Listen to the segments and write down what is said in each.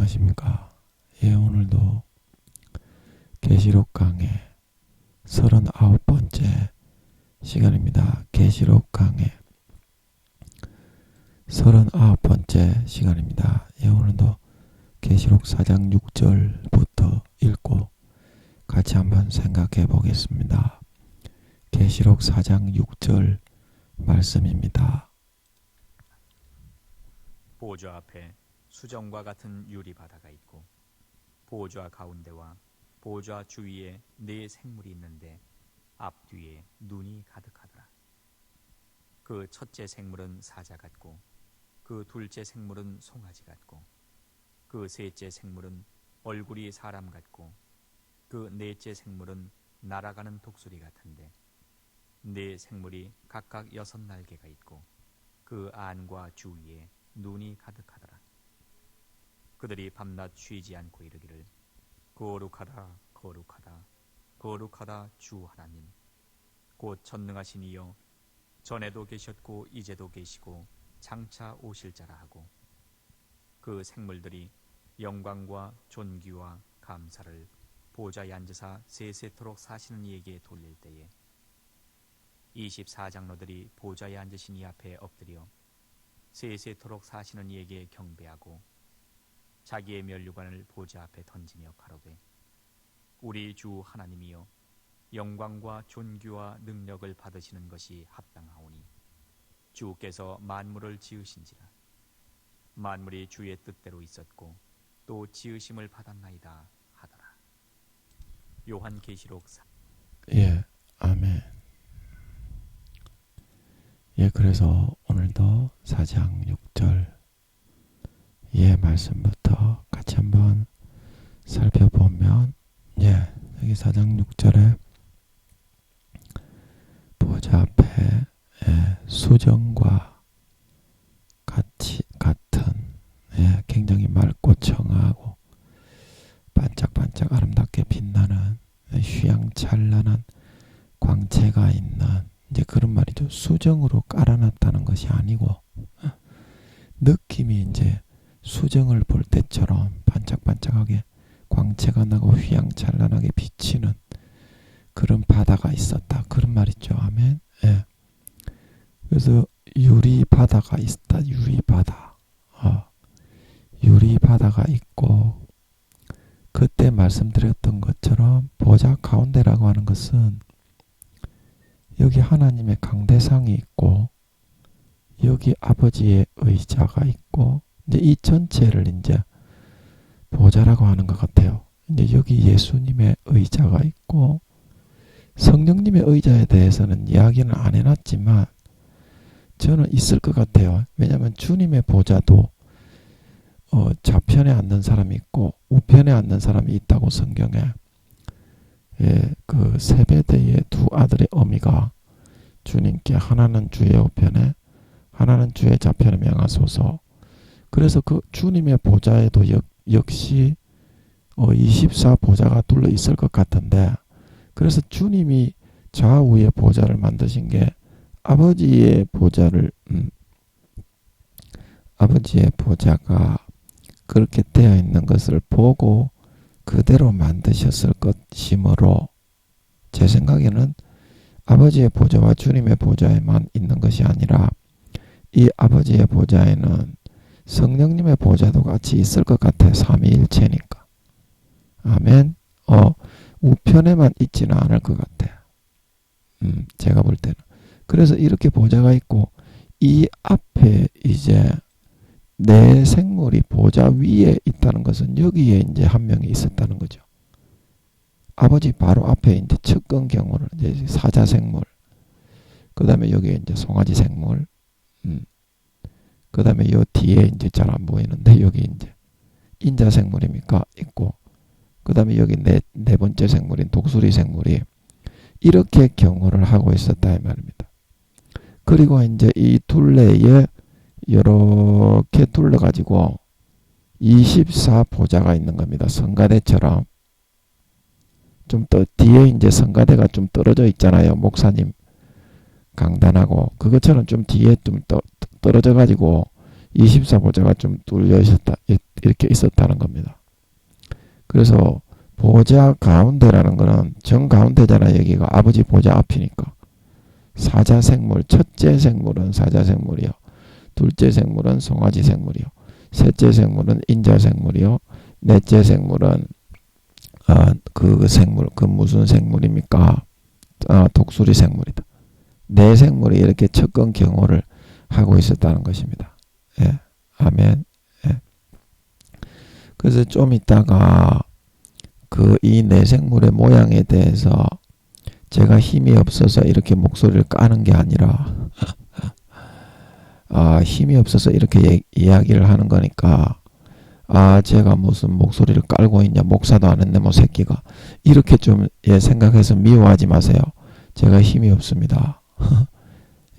안녕하십니까. 예, 오늘도 계시록 강의 39번째 시간입니다. 계시록 강의 39번째 시간입니다. 예, 오늘도 계시록 4장 6절부터 읽고 같이 한번 생각해 보겠습니다. 계시록 4장 6절 말씀입니다. 보좌 앞에 수정과 같은 유리바다가 있고 보좌 가운데와 보좌 주위에 네 생물이 있는데 앞뒤에 눈이 가득하더라. 그 첫째 생물은 사자 같고 그 둘째 생물은 송아지 같고 그 셋째 생물은 얼굴이 사람 같고 그 넷째 생물은 날아가는 독수리 같은데 네 생물이 각각 6날개가 있고 그 안과 주위에 눈이 가득하더라. 그들이 밤낮 쉬지 않고 이르기를 거룩하다 거룩하다 거룩하다 주 하나님 곧 전능하신 이여 전에도 계셨고 이제도 계시고 장차 오실 자라 하고 그 생물들이 영광과 존귀와 감사를 보좌에 앉으사 세세토록 사시는 이에게 돌릴 때에 24장로들이 보좌에 앉으신 이 앞에 엎드려 세세토록 사시는 이에게 경배하고 자기의 면류관을 보좌 앞에 던지며 가로되 우리 주 하나님이여 영광과 존귀와 능력을 받으시는 것이 합당하오니 주께서 만물을 지으신지라 만물이 주의 뜻대로 있었고 또 지으심을 받았나이다 하더라. 요한계시록 4. 예, 아멘. 예, 그래서 오늘도 4장 6절 예, 말씀부터 같이 한번 살펴보면 예, 여기 4장 6절에 보좌 앞에 수정과 같은 굉장히 맑고 청아하고 반짝반짝 아름답게 빛나는 휘황찬란한 광채가 있는 이제 그런 말이죠. 수정으로 깔아놨다는 것이 아니고 느낌이 이제 수정을 볼 때처럼 반짝반짝하게 광채가 나고 휘황찬란하게 비치는 그런 바다가 있었다. 그런 말이죠. 아멘. 예. 그래서 유리바다가 있다. 유리바다. 유리바다가 있고 그때 말씀드렸던 것처럼 보좌 가운데라고 하는 것은 여기 하나님의 강대상이 있고 여기 아버지의 의자가 있고 이제 이 전체를 이제 보좌라고 하는 것 같아요. 이제 여기 예수님의 의자가 있고 성령님의 의자에 대해서는 이야기는 안 해놨지만 저는 있을 것 같아요. 왜냐하면 주님의 보좌도 좌편에 앉는 사람이 있고 우편에 앉는 사람이 있다고 성경에 그 세베대의 두 아들의 어미가 주님께 하나는 주의 우편에 하나는 주의 좌편에 명하소서. 그래서 그 주님의 보좌에도 역시 24보좌가 둘러 있을 것 같은데 그래서 주님이 좌우의 보좌를 만드신 게 아버지의 보좌가 그렇게 되어 있는 것을 보고 그대로 만드셨을 것이므로 제 생각에는 아버지의 보좌와 주님의 보좌에만 있는 것이 아니라 이 아버지의 보좌에는 성령님의 보좌도 같이 있을 것 같아요. 삼위일체니까. 아멘. 우편에만 있지는 않을 것 같아요. 제가 볼 때는. 그래서 이렇게 보좌가 있고 이 앞에 이제 내 생물이 보좌 위에 있다는 것은 여기에 이제 한 명이 있었다는 거죠. 아버지 바로 앞에 이제 측근경으로 이제 사자 생물, 그 다음에 여기에 이제 송아지 생물, 그 다음에 요 뒤에 이제 잘 안 보이는데 여기 이제 인자 생물입니까? 있고, 그 다음에 여기 네 번째 생물인 독수리 생물이 이렇게 경호를 하고 있었다 이 말입니다. 그리고 이제 이 둘레에 이렇게 둘러가지고 24보좌가 있는 겁니다. 성가대처럼. 좀 더 뒤에 이제 성가대가 좀 떨어져 있잖아요. 목사님 강단하고 그것처럼 좀 뒤에 좀 떨어져 가지고 24보좌가 좀 뚫려 있었다, 이렇게 있었다는 겁니다. 그래서 보좌 가운데라는 거는 정가운데잖아. 여기가 아버지 보좌 앞이니까. 사자생물, 첫째 생물은 사자생물이요. 둘째 생물은 송아지 생물이요. 셋째 생물은 인자 생물이요. 넷째 생물은 그 생물, 그 무슨 생물입니까? 독수리 생물이다. 네 생물이 이렇게 척근 경호를 하고 있었다는 것입니다. 예. 아멘. 예. 그래서 좀 이따가 이 네 생물의 모양에 대해서 제가 힘이 없어서 이렇게 목소리를 까는 게 아니라 힘이 없어서 이렇게 이야기를 하는 거니까 제가 무슨 목소리를 깔고 있냐, 목사도 안 했네 뭐 새끼가, 이렇게 좀 생각해서 미워하지 마세요. 제가 힘이 없습니다.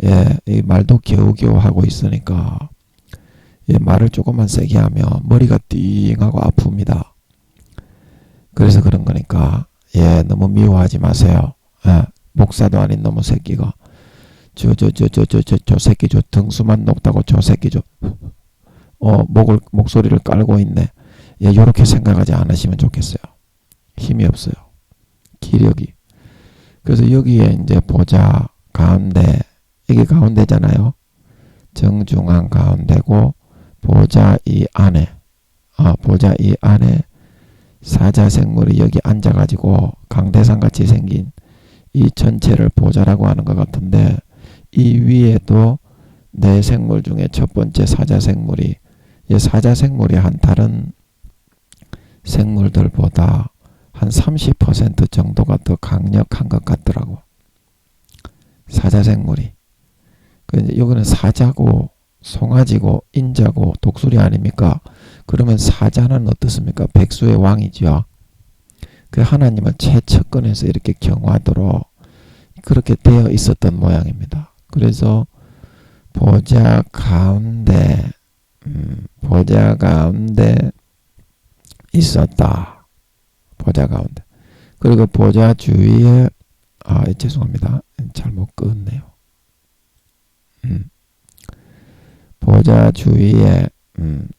예, 이 말도 겨우겨우 하고 있으니까 말을 조금만 세게 하면 머리가 띵하고 아픕니다. 그래서 그런 거니까 너무 미워하지 마세요. 목사도 아닌 놈의 새끼가 저 새끼 저 등수만 높다고 저 새끼 저 목소리를 깔고 있네. 요렇게 생각하지 않으시면 좋겠어요. 힘이 없어요. 기력이. 그래서 여기에 이제 보좌 가운데, 이게 가운데잖아요. 정중앙 가운데고 보좌 이 안에 보좌 이 안에 사자생물이 여기 앉아가지고 강대상같이 생긴 이 전체를 보좌라고 하는 것 같은데, 이 위에도 네 생물 중에 첫 번째 사자생물이, 사자생물이 한 다른 생물들보다 한 30% 정도가 더 강력한 것 같더라고. 사자생물이. 여기는 사자고 송아지고 인자고 독수리 아닙니까? 그러면 사자는 어떻습니까? 백수의 왕이죠. 그 하나님은 최측근에서 이렇게 경화하도록 그렇게 되어 있었던 모양입니다. 그래서 보좌 가운데 있었다. 보좌 가운데. 그리고 보좌 주위에 죄송합니다. 잘못 끄었네요. 보좌 주위에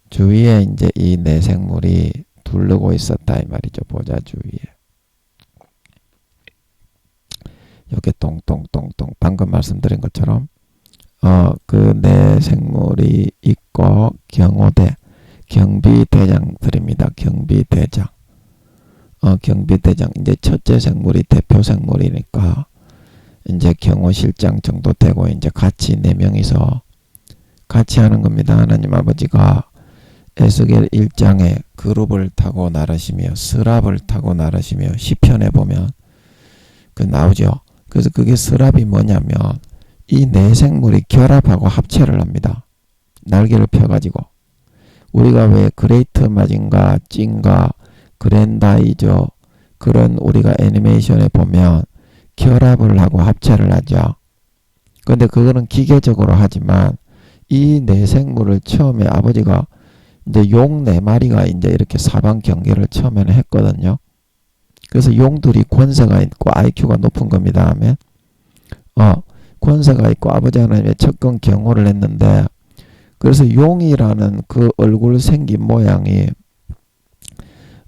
이제 이 네 생물이 두르고 있었다 이 말이죠. 보좌 주위에. 여기 똥똥똥똥 방금 말씀드린 것처럼 그 네 생물이 있고 경비대장들입니다. 경비대장. 경비대장. 이제 첫째 생물이 대표 생물이니까 이제 경호실장 정도 되고 이제 같이 네 명이서 같이 하는 겁니다. 하나님 아버지가 에스겔 1장에 그룹을 타고 나르시며 스랍을 타고 나르시며 시편에 보면 그 나오죠. 그래서 그게 스랍이 뭐냐면 이 네 생물이 결합하고 합체를 합니다. 날개를 펴가지고. 우리가 왜 그레이트 마징가 찡가 그랜다이저 그런 우리가 애니메이션에 보면 결합을 하고 합체를 하죠. 근데 그거는 기계적으로 하지만 이 네 생물을 처음에 아버지가 이제 용 네 마리가 이제 이렇게 사방 경계를 처음에는 했거든요. 그래서 용들이 권세가 있고 IQ가 높은 겁니다. 하면 권세가 있고 아버지 하나님의 척근 경호를 했는데, 그래서 용이라는 그 얼굴 생긴 모양이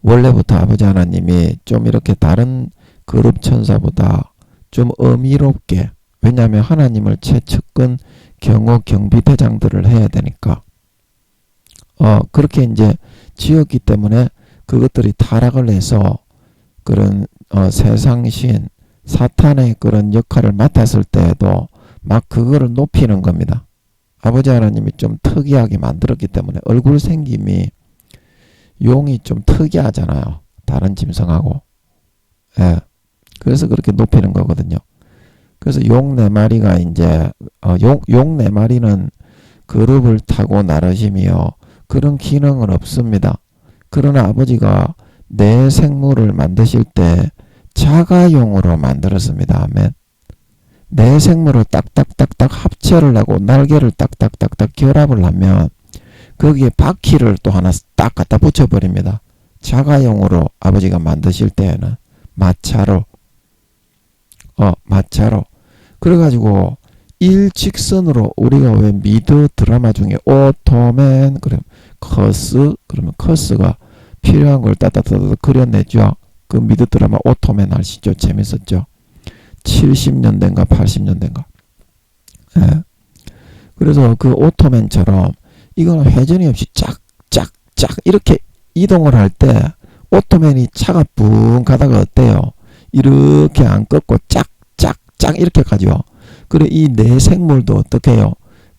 원래부터 아버지 하나님이 좀 이렇게 다른 그룹 천사보다 좀 어미롭게, 왜냐하면 하나님을 최측근 경호 경비대장들을 해야 되니까 그렇게 이제 지었기 때문에 그것들이 타락을 해서 그런 세상신 사탄의 그런 역할을 맡았을 때에도 막 그거를 높이는 겁니다. 아버지 하나님이 좀 특이하게 만들었기 때문에 얼굴 생김이 용이 좀 특이하잖아요. 다른 짐승하고. 그래서 그렇게 높이는 거거든요. 그래서 용 네 마리가 이제 용 네 마리는 그룹을 타고 나르시며 그런 기능은 없습니다. 그러나 아버지가 내 생물을 만드실 때 자가용으로 만들었습니다. 아멘. 내 생물을 딱딱딱딱 합체를 하고 날개를 딱딱딱딱 결합을 하면 거기에 바퀴를 또 하나 딱 갖다 붙여버립니다. 자가용으로 아버지가 만드실 때에는 마차로. 그래가지고 일직선으로 우리가 왜 미드 드라마 중에 오토맨 그러면 커스 그러면 커스가 필요한 걸 따따따따 그려내죠. 그 미드 드라마 오토맨 아시죠? 재밌었죠. 70년대인가 80년대인가. 예. 그래서 그 오토맨처럼 이거는 회전이 없이 짝짝짝 이렇게 이동을 할 때 오토맨이 차가 붕 가다가 어때요? 이렇게 안 꺾고 짝짝짝 이렇게 가죠. 그래 이 내생물도 어떻게 해요?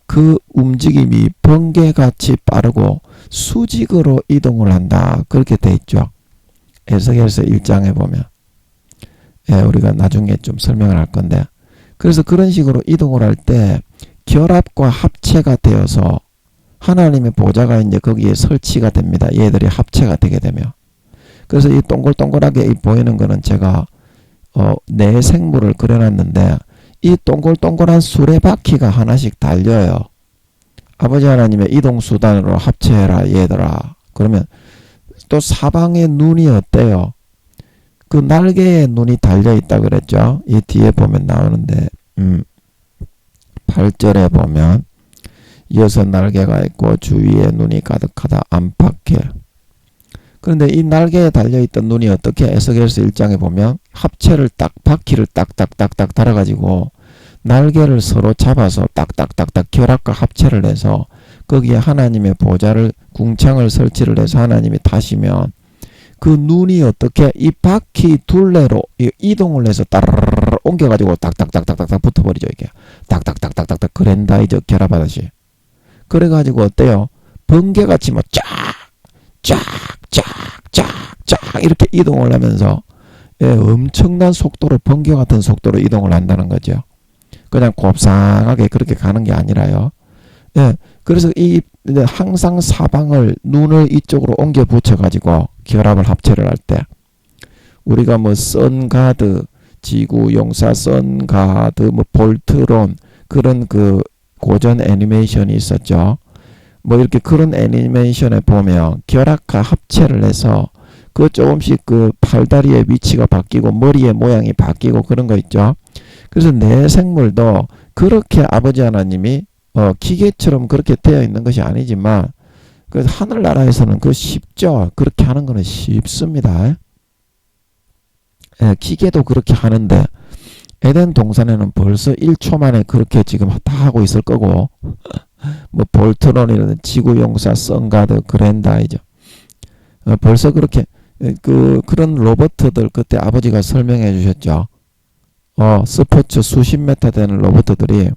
그 움직임이 번개같이 빠르고 수직으로 이동을 한다. 그렇게 돼 있죠. 에스겔서 1장에 보면. 예, 우리가 나중에 좀 설명을 할 건데. 그래서 그런 식으로 이동을 할 때 결합과 합체가 되어서 하나님의 보좌가 이제 거기에 설치가 됩니다. 얘들이 합체가 되게 되면. 그래서 이 동글동글하게 보이는 거는 제가 내 생물을 그려놨는데 이 동글동글한 수레바퀴가 하나씩 달려요. 아버지 하나님의 이동수단으로 합체해라 얘들아. 그러면 또 사방에 눈이 어때요? 그 날개에 눈이 달려있다 그랬죠. 이 뒤에 보면 나오는데 8절에 보면 이어서 날개가 있고 주위에 눈이 가득하다 안팎에. 그런데 이 날개에 달려있던 눈이 어떻게 에스겔서 1장에 보면 합체를 딱 바퀴를 딱딱딱딱 달아가지고 날개를 서로 잡아서 딱딱딱딱 결합과 합체를 해서 거기에 하나님의 보좌를 궁창을 설치를 해서 하나님이 타시면 그 눈이 어떻게 이 바퀴 둘레로 이동을 해서 따라라라 옮겨가지고 딱딱딱딱딱 붙어버리죠. 이게 딱딱딱딱딱 그랜다이저 결합하듯이. 그래가지고 어때요? 번개같이 뭐 쫙쫙쫙쫙쫙 이렇게 이동을 하면서 엄청난 속도로 번개 같은 속도로 이동을 한다는 거죠. 그냥 곱상하게 그렇게 가는 게 아니라요. 그래서 이 항상 사방을 눈을 이쪽으로 옮겨 붙여가지고 결합을 합체를 할 때 우리가 뭐 선가드 지구 용사 선가드 뭐 볼트론 그런 그 고전 애니메이션이 있었죠. 뭐 이렇게 그런 애니메이션에 보면 결합과 합체를 해서 그 조금씩 그 팔다리의 위치가 바뀌고 머리의 모양이 바뀌고 그런 거 있죠. 그래서 내 생물도 그렇게 아버지 하나님이 기계처럼 그렇게 되어 있는 것이 아니지만 그래서 하늘나라에서는 그 쉽죠. 그렇게 하는 거는 쉽습니다. 기계도 그렇게 하는데 에덴 동산에는 벌써 1초 만에 그렇게 지금 다 하고 있을 거고 뭐 볼트론이라든 지구용사 선가드 그랜다이저 벌써 그렇게 그런 로버트들 그때 아버지가 설명해 주셨죠. 스포츠 수십 메타 되는 로버트들이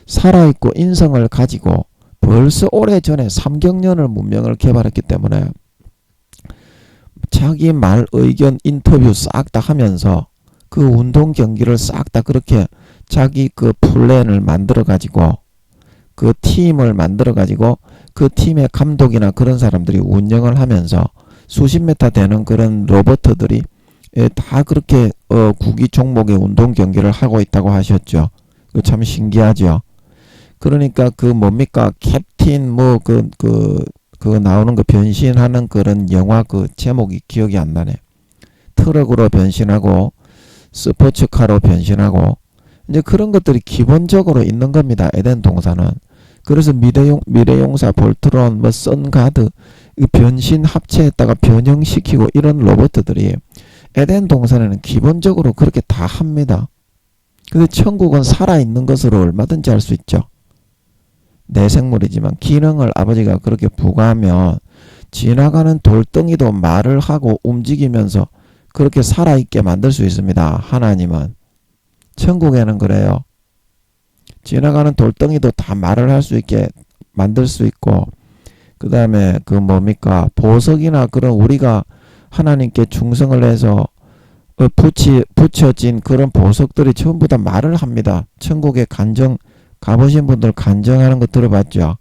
살아있고 인성을 가지고 벌써 오래전에 3경년을 문명을 개발했기 때문에 자기 말 의견 인터뷰 싹 다 하면서 그 운동 경기를 싹 다 그렇게 자기 그 플랜을 만들어 가지고 그 팀을 만들어 가지고 그 팀의 감독이나 그런 사람들이 운영을 하면서 수십 메타 되는 그런 로버트들이 다 그렇게 구기 종목의 운동 경기를 하고 있다고 하셨죠. 참 신기하죠. 그러니까 그 뭡니까 캡틴 뭐 그 나오는 거 변신하는 그런 영화 그 제목이 기억이 안 나네. 트럭으로 변신하고 스포츠카로 변신하고 이제 그런 것들이 기본적으로 있는 겁니다. 에덴 동산은. 그래서 미래용사 볼트론 뭐 선가드 변신 합체했다가 변형시키고 이런 로봇들이 에덴 동산에는 기본적으로 그렇게 다 합니다. 근데 천국은 살아있는 것으로 얼마든지 할 수 있죠. 내 생물이지만 기능을 아버지가 그렇게 부과하면 지나가는 돌덩이도 말을 하고 움직이면서 그렇게 살아있게 만들 수 있습니다. 하나님은. 천국에는 그래요. 지나가는 돌덩이도 다 말을 할 수 있게 만들 수 있고 그 다음에 그 뭡니까 보석이나 그런 우리가 하나님께 충성을 해서 붙여진 그런 보석들이 전부 다 말을 합니다. 천국에 간정 가보신 분들 간정하는 거 들어봤죠?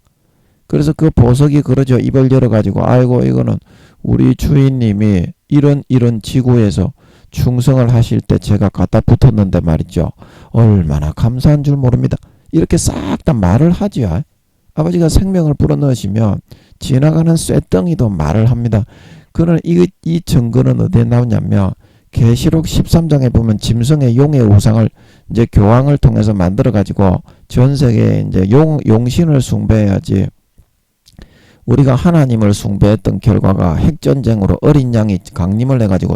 그래서 그 보석이 그러죠. 입을 열어가지고 아이고 이거는 우리 주인님이 이런 지구에서 충성을 하실 때 제가 갖다 붙었는데 말이죠. 얼마나 감사한 줄 모릅니다. 이렇게 싹 다 말을 하죠. 아버지가 생명을 불어넣으시면 지나가는 쇠덩이도 말을 합니다. 그러나 이 증거는 어디에 나오냐면 계시록 13장에 보면 짐승의 용의 우상을 이제 교황을 통해서 만들어 가지고 전 세계에 이제 용신을 숭배해야지 우리가 하나님을 숭배했던 결과가 핵전쟁으로 어린 양이 강림을 해가지고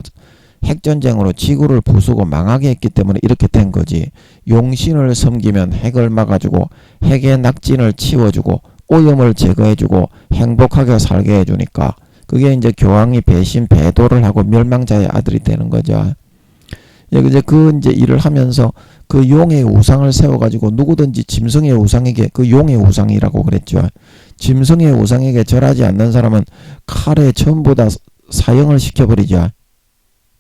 핵전쟁으로 지구를 부수고 망하게 했기 때문에 이렇게 된 거지. 용신을 섬기면 핵을 막아주고 핵의 낙진을 치워주고 오염을 제거해주고 행복하게 살게 해주니까 그게 이제 교황이 배신 배도를 하고 멸망자의 아들이 되는 거죠. 이제 그 이제 일을 하면서 그 용의 우상을 세워가지고 누구든지 짐승의 우상에게 그 용의 우상이라고 그랬죠. 짐승의 우상에게 절하지 않는 사람은 칼에 전부 다 사형을 시켜버리죠.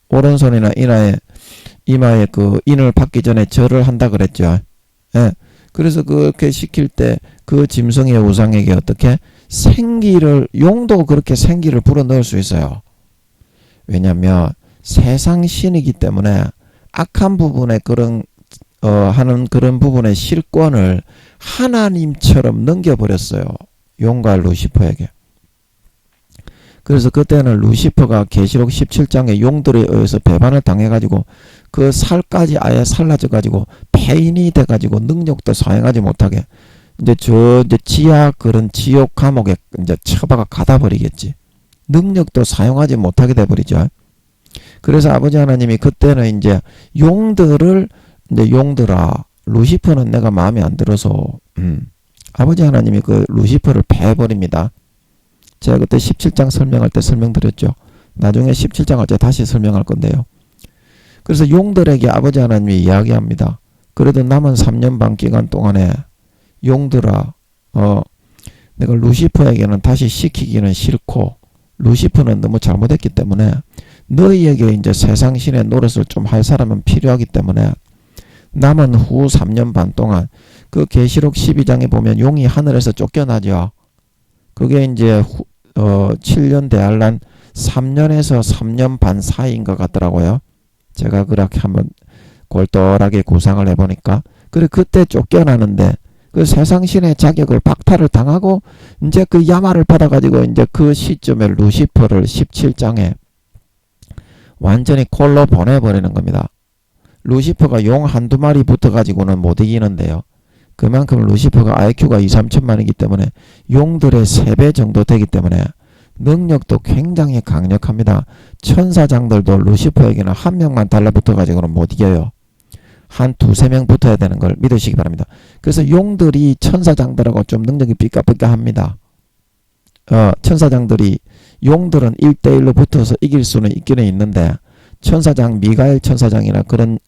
오른손이나 이마에 그 인을 받기 전에 절을 한다 그랬죠. 예. 그래서 그렇게 시킬 때 그 짐승의 우상에게 어떻게 용도 그렇게 생기를 불어넣을 수 있어요. 왜냐하면 세상 신이기 때문에 악한 부분에 하는 그런 부분의 실권을 하나님처럼 넘겨버렸어요. 용과 루시퍼에게. 그래서 그때는 루시퍼가 계시록 17장에 용들에 의해서 배반을 당해가지고 그 살까지 아예 살라져가지고 폐인이 돼가지고 능력도 사용하지 못하게 이제 지하 그런 지옥 감옥에 이제 처박아 가다버리겠지. 능력도 사용하지 못하게 돼버리죠. 그래서 아버지 하나님이 그때는 이제 용들아 루시퍼는 내가 마음에 안 들어서 아버지 하나님이 그 루시퍼를 패버립니다. 제가 그때 17장 설명할 때 설명드렸죠. 나중에 17장 할 때 다시 설명할 건데요. 그래서 용들에게 아버지 하나님이 이야기합니다. 그래도 남은 3년 반 기간 동안에 용들아 내가 루시퍼에게는 다시 시키기는 싫고 루시퍼는 너무 잘못했기 때문에 너희에게 이제 세상 신의 노릇을 좀 할 사람은 필요하기 때문에 남은 후 3년 반 동안 그 계시록 12장에 보면 용이 하늘에서 쫓겨나죠. 그게 이제 7년 대할란 3년에서 3년 반 사이인 것 같더라고요. 제가 그렇게 한번 골똘하게 구상을 해보니까 그래 그때 쫓겨나는데 그 세상 신의 자격을 박탈을 당하고 이제 그 야마를 받아가지고 이제 그 시점에 루시퍼를 17장에 완전히 콜로 보내버리는 겁니다. 루시퍼가 용 한두 마리 붙어가지고는 못 이기는데요. 그만큼 루시퍼가 IQ가 2, 3천만이기 때문에 용들의 3배 정도 되기 때문에 능력도 굉장히 강력합니다. 천사장들도 루시퍼에게는 한 명만 달라붙어가지고는 못 이겨요. 한 2-3명 붙어야 되는 걸 믿으시기 바랍니다. 그래서 용들이 천사장들하고 좀 능력이 삐까삐까합니다. 천사장들이 용들은 1대1로 붙어서 이길 수는 있기는 있는데 천사장 미가엘 천사장이나 그런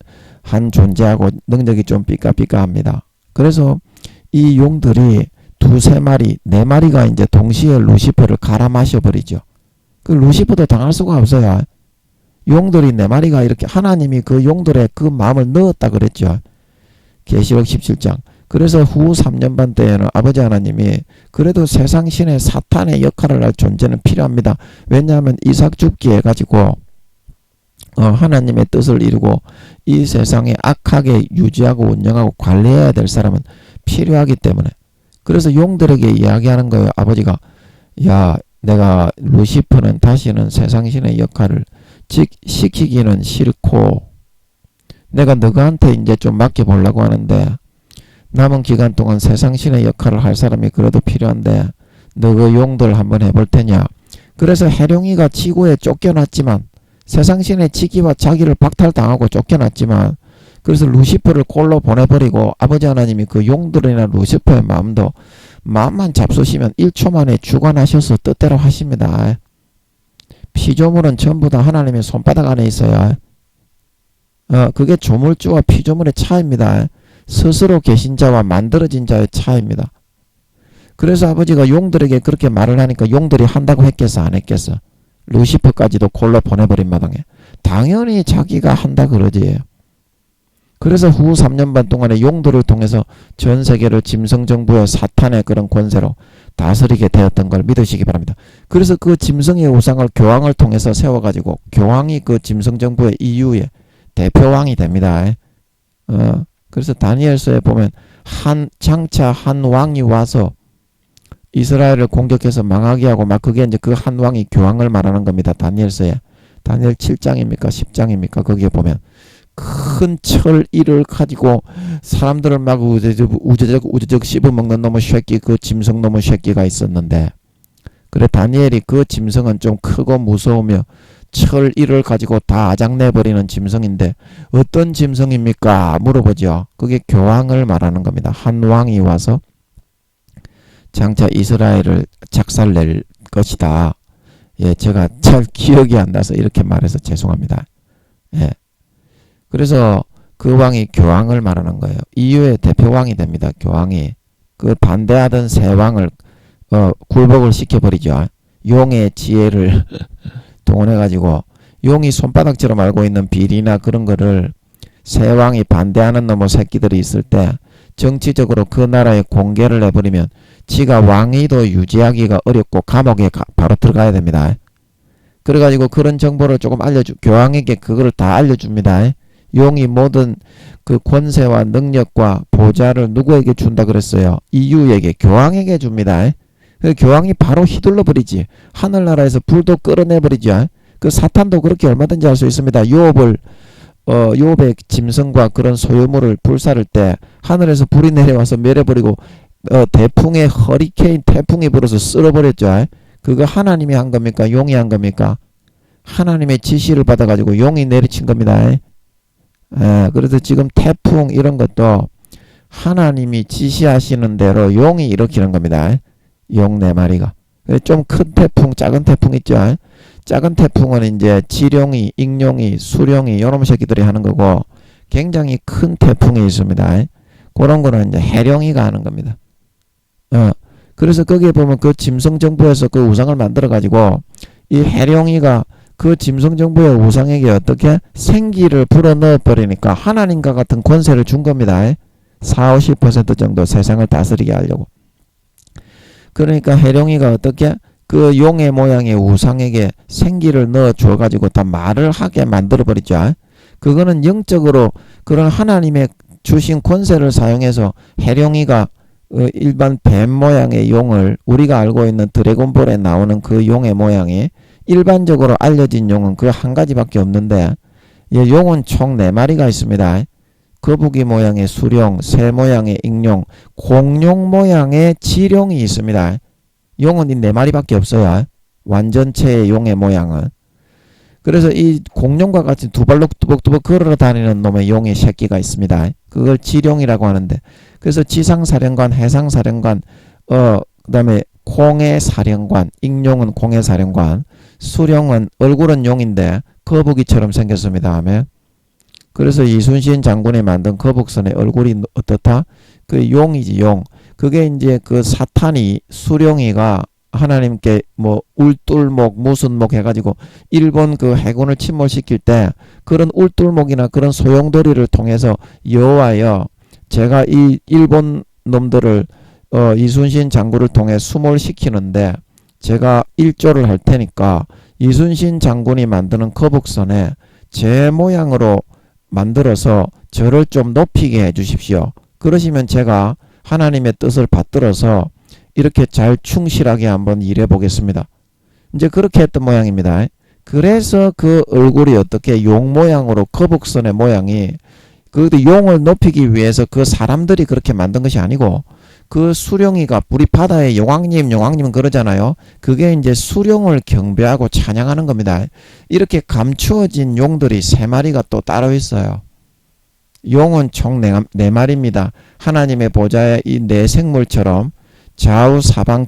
한 존재하고 능력이 좀 삐까삐까합니다. 그래서 이 용들이 2-3마리, 4마리가 이제 동시에 루시퍼를 갈아 마셔버리죠. 그 루시퍼도 당할 수가 없어요. 용들이 4마리가 이렇게 하나님이 그 용들의 그 마음을 넣었다 그랬죠. 계시록 17장. 그래서 후 3년 반 때에는 아버지 하나님이 그래도 세상 신의 사탄의 역할을 할 존재는 필요합니다. 왜냐하면 이삭 죽기 해가지고 하나님의 뜻을 이루고 이 세상에 악하게 유지하고 운영하고 관리해야 될 사람은 필요하기 때문에 그래서 용들에게 이야기하는 거예요. 아버지가 야 내가 루시퍼는 다시는 세상 신의 역할을 시키기는 싫고 내가 너희한테 이제 좀 맡겨보려고 하는데 남은 기간 동안 세상 신의 역할을 할 사람이 그래도 필요한데 너희 용들 한번 해볼 테냐. 그래서 해룡이가 지구에 쫓겨났지만 세상 신의 지기와 자기를 박탈당하고 쫓겨났지만 그래서 루시퍼를 꼴로 보내버리고 아버지 하나님이 그 용들이나 루시퍼의 마음만 잡수시면 1초 만에 주관하셔서 뜻대로 하십니다. 피조물은 전부 다 하나님의 손바닥 안에 있어요. 그게 조물주와 피조물의 차이입니다. 스스로 계신 자와 만들어진 자의 차이입니다. 그래서 아버지가 용들에게 그렇게 말을 하니까 용들이 한다고 했겠어 안 했겠어? 루시퍼까지도 콜로 보내버린 마당에 당연히 자기가 한다 그러지. 그래서 후 3년 반 동안에 용들을 통해서 전 세계를 짐승정부의 사탄의 그런 권세로 다스리게 되었던 걸 믿으시기 바랍니다. 그래서 그 짐승의 우상을 교황을 통해서 세워가지고 교황이 그 짐승정부의 이후에 대표왕이 됩니다. 그래서 다니엘서에 보면 장차 한 왕이 와서 이스라엘을 공격해서 망하게 하고 막 그게 이제 그 한 왕이 교황을 말하는 겁니다. 다니엘서에 다니엘 7장입니까 10장입니까 거기에 보면 큰 철이를 가지고 사람들을 막 우저적 씹어먹는 놈의 새끼, 그 짐승 놈의 새끼가 있었는데, 그래 다니엘이 그 짐승은 좀 크고 무서우며 철이를 가지고 다 아작내버리는 짐승인데 어떤 짐승입니까? 물어보죠. 그게 교황을 말하는 겁니다. 한 왕이 와서 장차 이스라엘을 작살낼 것이다. 예, 제가 잘 기억이 안 나서 이렇게 말해서 죄송합니다. 예. 그래서 그 왕이 교황을 말하는 거예요. 이후에 대표왕이 됩니다. 교황이. 그 반대하던 세 왕을 굴복을 시켜버리죠. 용의 지혜를 동원해가지고 용이 손바닥처럼 알고 있는 비리나 그런 거를 세 왕이 반대하는 놈의 새끼들이 있을 때 정치적으로 그 나라에 공개를 해버리면 지가 왕위도 유지하기가 어렵고 감옥에 바로 들어가야 됩니다. 그래가지고 그런 정보를 조금 교황에게 그거를 다 알려줍니다. 용이 모든 그 권세와 능력과 보좌를 누구에게 준다 그랬어요? 이유에게, 교황에게 줍니다. 그 교황이 바로 휘둘러 버리지. 하늘나라에서 불도 끌어내버리죠. 그 사탄도 그렇게 얼마든지 할 수 있습니다. 요업의 짐승과 그런 소유물을 불사를 때 하늘에서 불이 내려와서 멸해버리고 대풍에 허리케인 태풍이 불어서 쓸어버렸죠. 그거 하나님이 한 겁니까? 용이 한 겁니까? 하나님의 지시를 받아가지고 용이 내리친 겁니다. 그래서 지금 태풍 이런 것도 하나님이 지시하시는 대로 용이 일으키는 겁니다. 용 4마리가. 좀 큰 태풍, 작은 태풍 있죠. 작은 태풍은 이제 지룡이, 익룡이, 수룡이 이런 새끼들이 하는 거고, 굉장히 큰 태풍이 있습니다. 그런 거는 이제 해룡이가 하는 겁니다. 그래서 거기에 보면 그 짐승 정부에서 그 우상을 만들어 가지고 이 해룡이가 그 짐승 정부의 우상에게 어떻게 생기를 불어넣어 버리니까 하나님과 같은 권세를 준 겁니다. 40~50% 정도 세상을 다스리게 하려고. 그러니까 해룡이가 어떻게 그 용의 모양의 우상에게 생기를 넣어 줘 가지고 다 말을 하게 만들어 버리죠. 그거는 영적으로 그런 하나님의 주신 권세를 사용해서 해룡이가 일반 뱀 모양의 용을, 우리가 알고 있는 드래곤볼에 나오는 그 용의 모양이 일반적으로 알려진 용은 그 한 가지밖에 없는데, 용은 총 4마리가 있습니다. 거북이 모양의 수룡, 새 모양의 익룡, 공룡 모양의 지룡이 있습니다. 용은 이 4마리밖에 없어요. 완전체의 용의 모양은. 그래서 이 공룡과 같이 두 발로 뚜벅뚜벅 걸어 다니는 놈의 용의 새끼가 있습니다. 그걸 지룡이라고 하는데, 그래서 지상사령관, 해상사령관, 그 다음에 공해사령관, 익룡은 공해사령관, 수룡은 얼굴은 용인데 거북이처럼 생겼습니다 하면, 그래서 이순신 장군이 만든 거북선의 얼굴이 어떻다? 그 용이지, 용. 그게 이제 그 사탄이, 수룡이가 하나님께 뭐 울뚫목 무슨 목 해가지고 일본 그 해군을 침몰시킬 때 그런 울뚫목이나 그런 소용돌이를 통해서 여호와여, 제가 이 일본 놈들을 이순신 장군을 통해 수몰시키는데 제가 일조를 할 테니까 이순신 장군이 만드는 거북선에 제 모양으로 만들어서 저를 좀 높이게 해 주십시오. 그러시면 제가 하나님의 뜻을 받들어서 이렇게 잘 충실하게 한번 일해 보겠습니다. 이제 그렇게 했던 모양입니다. 그래서 그 얼굴이 어떻게 용 모양으로, 거북선의 모양이, 그 용을 높이기 위해서 그 사람들이 그렇게 만든 것이 아니고, 그 수룡이가 우리 바다에 용왕님은 그러잖아요. 그게 이제 수룡을 경배하고 찬양하는 겁니다. 이렇게 감추어진 용들이 3마리가 또 따로 있어요. 용은 총 4마리입니다. 하나님의 보좌에 이 4생물처럼 좌우 사방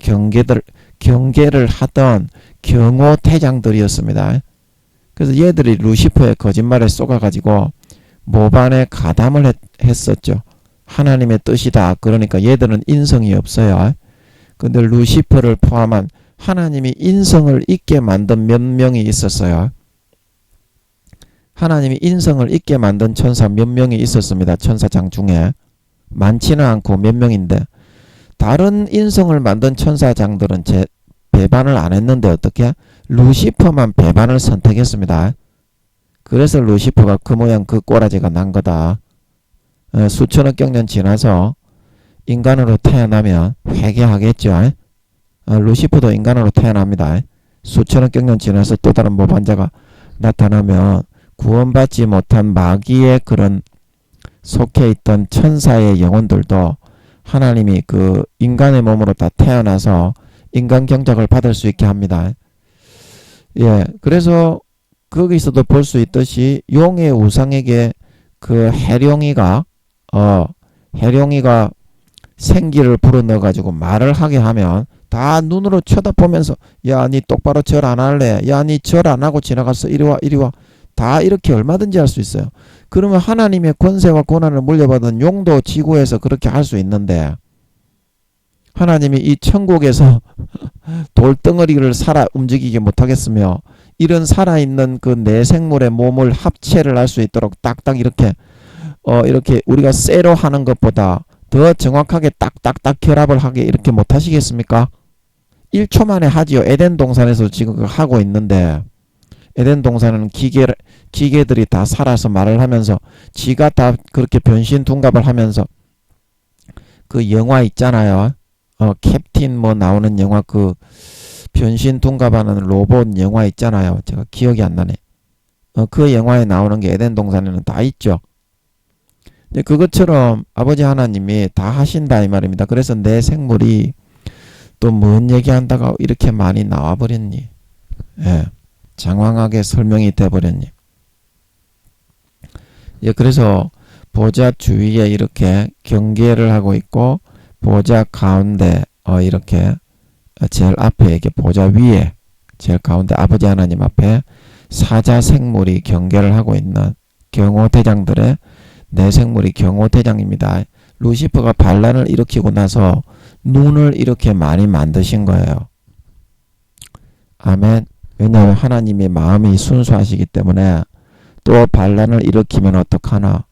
경계를 하던 경호대장들이었습니다. 그래서 얘들이 루시퍼의 거짓말에 쏘가가지고 모반에 가담을 했었죠. 하나님의 뜻이다. 그러니까 얘들은 인성이 없어요. 근데 루시퍼를 포함한 하나님이 인성을 있게 만든 몇 명이 있었어요. 하나님이 인성을 있게 만든 천사 몇 명이 있었습니다. 천사장 중에. 많지는 않고 몇 명인데, 다른 인성을 만든 천사장들은 배반을 안 했는데 어떻게? 루시퍼만 배반을 선택했습니다. 그래서 루시퍼가 그 모양 그 꼬라지가 난 거다. 수천억 경년 지나서 인간으로 태어나면 회개하겠죠. 루시퍼도 인간으로 태어납니다. 수천억 경년 지나서 또 다른 모반자가 나타나면 구원받지 못한 마귀의 그런 속해 있던 천사의 영혼들도 하나님이 그 인간의 몸으로 다 태어나서 인간 경작을 받을 수 있게 합니다. 예, 그래서 거기서도 볼 수 있듯이 용의 우상에게 그 해룡이가 생기를 불어넣어 가지고 말을 하게 하면 다 눈으로 쳐다보면서 야, 니 똑바로 절 안 할래? 야, 니 절 안 하고 지나갔어. 이리 와, 이리 와. 다 이렇게 얼마든지 할 수 있어요. 그러면 하나님의 권세와 권한을 물려받은 용도 지구에서 그렇게 할 수 있는데 하나님이 이 천국에서 돌덩어리를 살아 움직이게 못하겠으며 이런 살아있는 그 내생물의 몸을 합체를 할 수 있도록 딱딱 이렇게 우리가 쇠로 하는 것보다 더 정확하게 딱딱딱 결합을 하게 이렇게 못하시겠습니까? 1초 만에 하지요. 에덴 동산에서 지금 그거 하고 있는데 에덴 동산은 기계들이 다 살아서 말을 하면서 지가 다 그렇게 변신 둔갑을 하면서 그 영화 있잖아요. 캡틴 뭐 나오는 영화 그 변신 둔갑하는 로봇 영화 있잖아요. 제가 기억이 안 나네. 그 영화에 나오는 게 에덴 동산에는 다 있죠. 근데 그것처럼 아버지 하나님이 다 하신다 이 말입니다. 그래서 내 생물이 또 뭔 얘기한다가 이렇게 많이 나와버렸니? 예, 장황하게 설명이 돼버렸니? 예, 그래서 보좌 주위에 이렇게 경계를 하고 있고 보좌 가운데 이렇게 제일 앞에 이렇게 보좌 위에 제일 가운데 아버지 하나님 앞에 사자 생물이 경계를 하고 있는 경호대장들의 내 생물이 경호대장입니다. 루시퍼가 반란을 일으키고 나서 눈을 이렇게 많이 만드신 거예요. 아멘. 왜냐하면 하나님의 마음이 순수하시기 때문에 또 반란을 일으키면 어떡하나.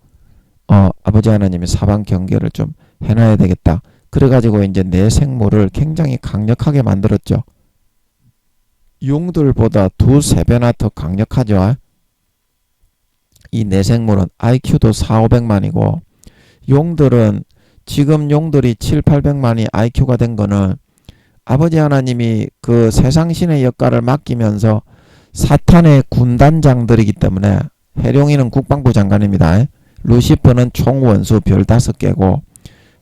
아버지 하나님의 사방 경계를 좀 해놔야 되겠다. 그래가지고 이제 내 생물을 굉장히 강력하게 만들었죠. 용들보다 2~3배나 더 강력하죠. 이 내생물은 IQ도 400~500만이고 용들은 지금 용들이 700~800만이 IQ가 된 거는 아버지 하나님이 그 세상신의 역할을 맡기면서 사탄의 군단장들이기 때문에 해룡이는 국방부 장관입니다. 루시퍼는 총원수 별 5개고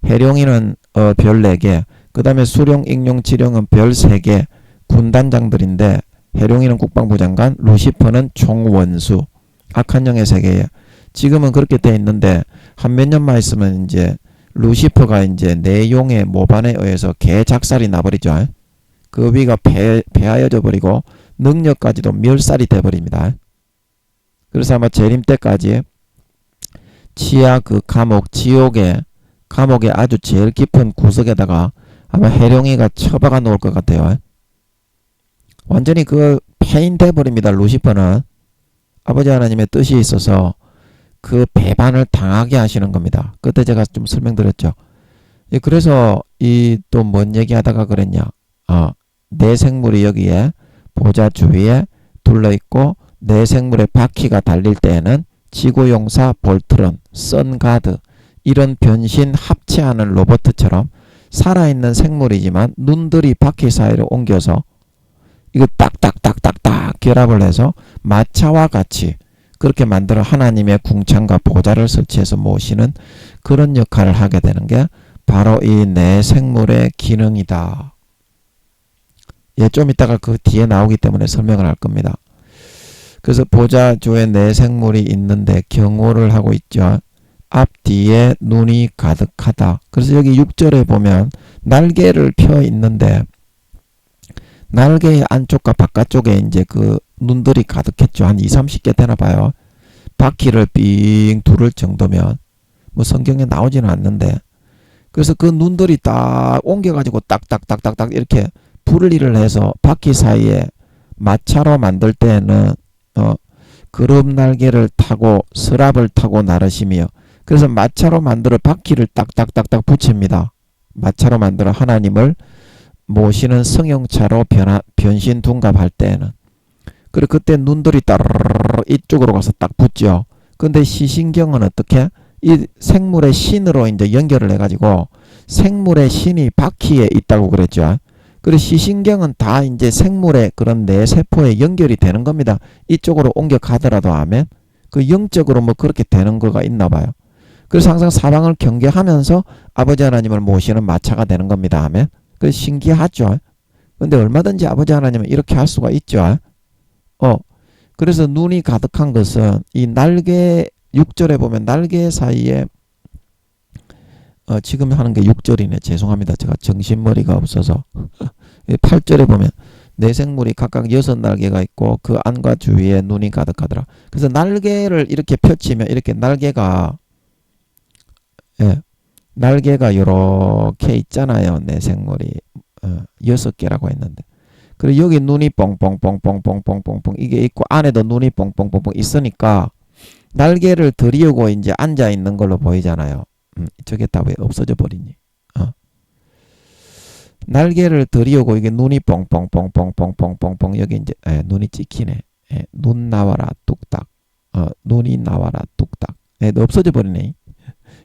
해룡이는 별 4개 그 다음에 수룡, 익룡, 지룡은 별 3개 군단장들인데 해룡이는 국방부 장관, 루시퍼는 총원수 악한 영의 세계에 지금은 그렇게 돼 있는데 한 몇 년만 있으면 이제 루시퍼가 이제 내용의 모반에 의해서 개작살이 나버리죠. 그 위가 폐하여져 버리고 능력까지도 멸살이 돼 버립니다. 그래서 아마 재림 때까지 지하 그 감옥 지옥의 아주 제일 깊은 구석에다가 아마 해룡이가 처박아 놓을 것 같아요. 완전히 그 폐인돼 버립니다. 루시퍼는 아버지 하나님의 뜻이 있어서 그 배반을 당하게 하시는 겁니다. 그때 제가 좀 설명드렸죠. 예, 그래서 이 또 뭔 얘기하다가 그랬냐. 내 생물이 여기에 보좌 주위에 둘러있고 내 생물의 바퀴가 달릴 때에는 지구용사 볼트론, 선가드 이런 변신 합체하는 로봇처럼 살아있는 생물이지만 눈들이 바퀴 사이로 옮겨서 이거 딱딱딱딱딱 결합을 해서 마차와 같이 그렇게 만들어 하나님의 궁창과 보좌를 설치해서 모시는 그런 역할을 하게 되는 게 바로 이 내 생물의 기능이다. 예, 좀 이따가 그 뒤에 나오기 때문에 설명을 할 겁니다. 그래서 보좌 주에 내 생물이 있는데 경호를 하고 있죠. 앞뒤에 눈이 가득하다. 그래서 여기 6절에 보면 날개를 펴 있는데 날개의 안쪽과 바깥쪽에 이제 그 눈들이 가득했죠. 한 20~30개 되나 봐요. 바퀴를 삥 두를 정도면 뭐 성경에 나오지는 않는데 그래서 그 눈들이 딱 옮겨가지고 딱딱딱딱딱 이렇게 분리를 해서 바퀴 사이에 마차로 만들 때는 그룹 날개를 타고 서랍을 타고 나르시며 그래서 마차로 만들어 바퀴를 딱딱딱딱 붙입니다. 마차로 만들어 하나님을 모시는 승용차로 변신 둔갑할 때에는 그리고 그때 눈들이 따르르 이쪽으로 가서 딱 붙죠. 근데 시신경은 어떻게? 이 생물의 신으로 이제 연결을 해가지고 생물의 신이 바퀴에 있다고 그랬죠. 그리고 시신경은 다 이제 생물의 그런 뇌세포에 연결이 되는 겁니다. 이쪽으로 옮겨 가더라도 하면 그 영적으로 뭐 그렇게 되는 거가 있나 봐요. 그래서 항상 사방을 경계하면서 아버지 하나님을 모시는 마차가 되는 겁니다 하면 그 신기하죠. 근데 얼마든지 아버지 하나님은 이렇게 할 수가 있죠. 그래서 눈이 가득한 것은 이 날개 6절에 보면 날개 사이에 지금 하는 게 6절이네. 죄송합니다. 제가 정신머리가 없어서 8절에 보면 내 생물이 각각 6날개가 있고 그 안과 주위에 눈이 가득하더라. 그래서 날개를 이렇게 펼치면 이렇게 날개가 날개가 이렇게 있잖아요. 내 생물이 6개라고 했는데 그리고 여기 눈이 뻥뻥뻥뻥뻥뻥뻥뻥 이게 있고 안에도 눈이 뻥뻥뻥뻥 있으니까 날개를 들이우고 이제 앉아 있는 걸로 보이잖아요. 저게 다 왜 없어져 버리니? 날개를 들이우고 이게 눈이 뻥뻥뻥뻥뻥뻥뻥뻥 여기 이제 눈이 찍히네. 눈 나와라 뚝딱. 눈이 나와라 뚝딱. 없어져 버리네.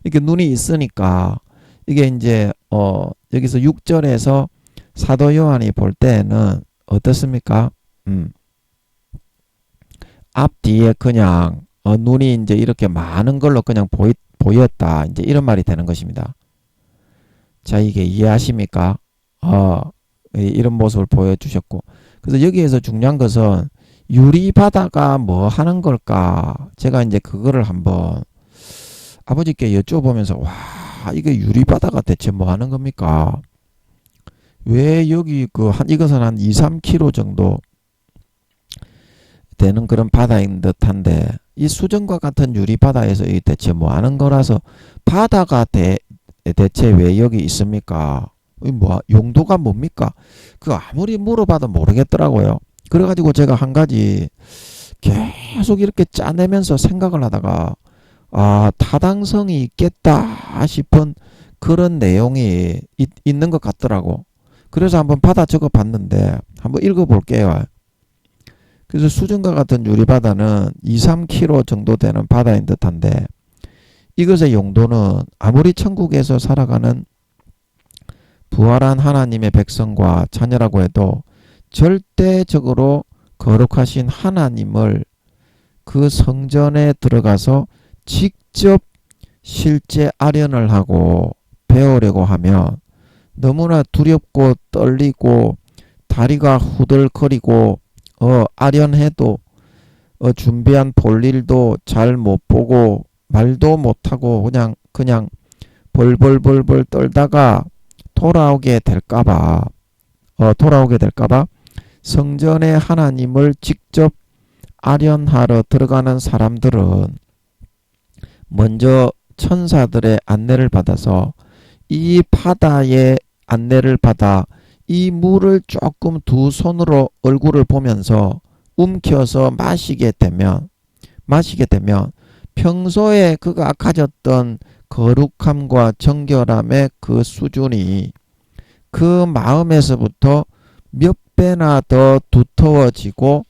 이게 눈이 있으니까 이게 이제 여기서 6절에서 사도 요한이 볼 때는 어떻습니까? 앞뒤에 그냥 눈이 이제 이렇게 많은 걸로 그냥 보였다. 이제 이런 말이 되는 것입니다. 자, 이게 이해하십니까? 이런 모습을 보여주셨고. 그래서 여기에서 중요한 것은 유리바다가 뭐 하는 걸까? 제가 이제 그거를 한번 아버지께 여쭤보면서 와, 이게 유리바다가 대체 뭐 하는 겁니까? 왜 여기 이것은 한 2, 3km 정도 되는 그런 바다인 듯한데 이 수정과 같은 유리바다에서 이 대체 뭐 하는 거라서 바다가 대체 왜 여기 있습니까? 뭐 용도가 뭡니까? 그 아무리 물어봐도 모르겠더라고요. 그래가지고 제가 한 가지 계속 이렇게 짜내면서 생각을 하다가 타당성이 있겠다 싶은 그런 내용이 있는 것 같더라고. 그래서 한번 받아 적어 봤는데 한번 읽어 볼게요. 그래서 수증과 같은 유리바다는 2, 3km 정도 되는 바다인 듯한데 이것의 용도는 아무리 천국에서 살아가는 부활한 하나님의 백성과 자녀라고 해도 절대적으로 거룩하신 하나님을 그 성전에 들어가서 직접 실제 아련을 하고 배우려고 하면 너무나 두렵고 떨리고 다리가 후들거리고 아련해도 준비한 볼일도 잘 못 보고 말도 못하고 그냥 벌벌벌벌 떨다가 돌아오게 될까봐 성전에 하나님을 직접 아련하러 들어가는 사람들은 먼저 천사들의 안내를 받아서 이 바다의 안내를 받아 이 물을 조금 두 손으로 얼굴을 보면서 움켜서 마시게 되면 평소에 그가 가졌던 거룩함과 정결함의 그 수준이 그 마음에서부터 몇 배나 더 두터워지고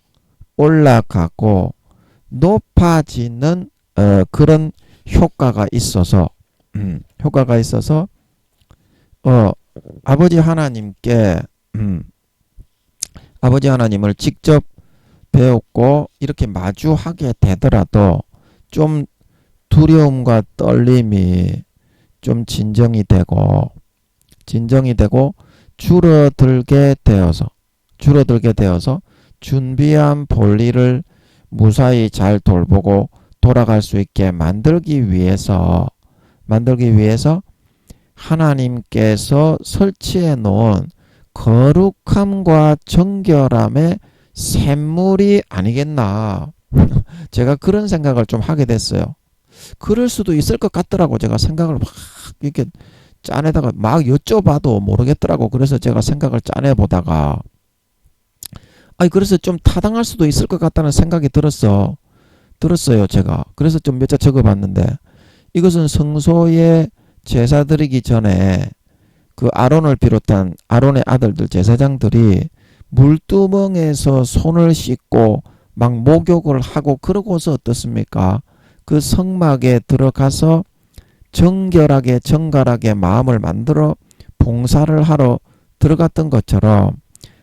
올라가고 높아지는 그런 효과가 있어서 아버지 하나님께 아버지 하나님을 직접 배웠고 이렇게 마주하게 되더라도 좀 두려움과 떨림이 좀 진정이 되고 줄어들게 되어서 준비한 볼일을 무사히 잘 돌보고 돌아갈 수 있게 만들기 위해서 하나님께서 설치해 놓은 거룩함과 정결함의 샘물이 아니겠나. 제가 그런 생각을 좀 하게 됐어요. 그럴 수도 있을 것 같더라고. 제가 생각을 막 이렇게 짜내다가 막 여쭤봐도 모르겠더라고. 그래서 제가 생각을 짜내보다가 그래서 좀 타당할 수도 있을 것 같다는 생각이 들었어요. 제가. 그래서 좀 몇 자 적어봤는데 이것은 성소에 제사 드리기 전에 그 아론을 비롯한 아론의 아들들 제사장들이 물두멍에서 손을 씻고 막 목욕을 하고 그러고서 어떻습니까? 그 성막에 들어가서 정결하게 정갈하게 마음을 만들어 봉사를 하러 들어갔던 것처럼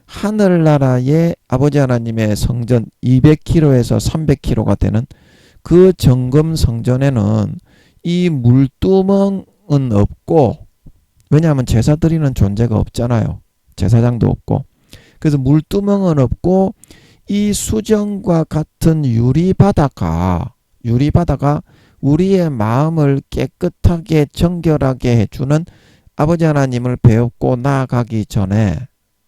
하늘나라의 아버지 하나님의 성전 200km에서 300km가 되는 그 정금 성전에는 이 물두멍은 없고, 왜냐하면 제사 드리는 존재가 없잖아요. 제사장도 없고. 그래서 물두멍은 없고, 이 수정과 같은 유리바다가 우리의 마음을 깨끗하게 정결하게 해주는 아버지 하나님을 배웠고 나아가기 전에,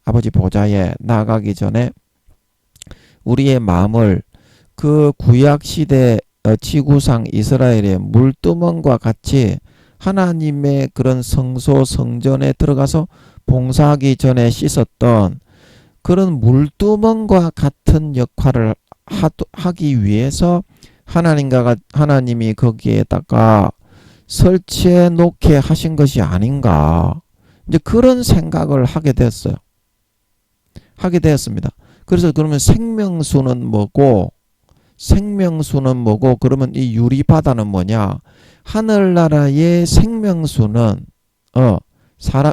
아버지 보좌에 나아가기 전에 우리의 마음을 그 구약시대 지구상 이스라엘의 물두멍과 같이 하나님의 그런 성소 성전에 들어가서 봉사하기 전에 씻었던 그런 물두멍과 같은 역할을 하기 위해서 하나님이 거기에다가 설치해 놓게 하신 것이 아닌가. 이제 그런 생각을 하게 되었습니다. 그래서 그러면 생명수는 뭐고, 그러면 이 유리바다는 뭐냐? 하늘나라의 생명수는,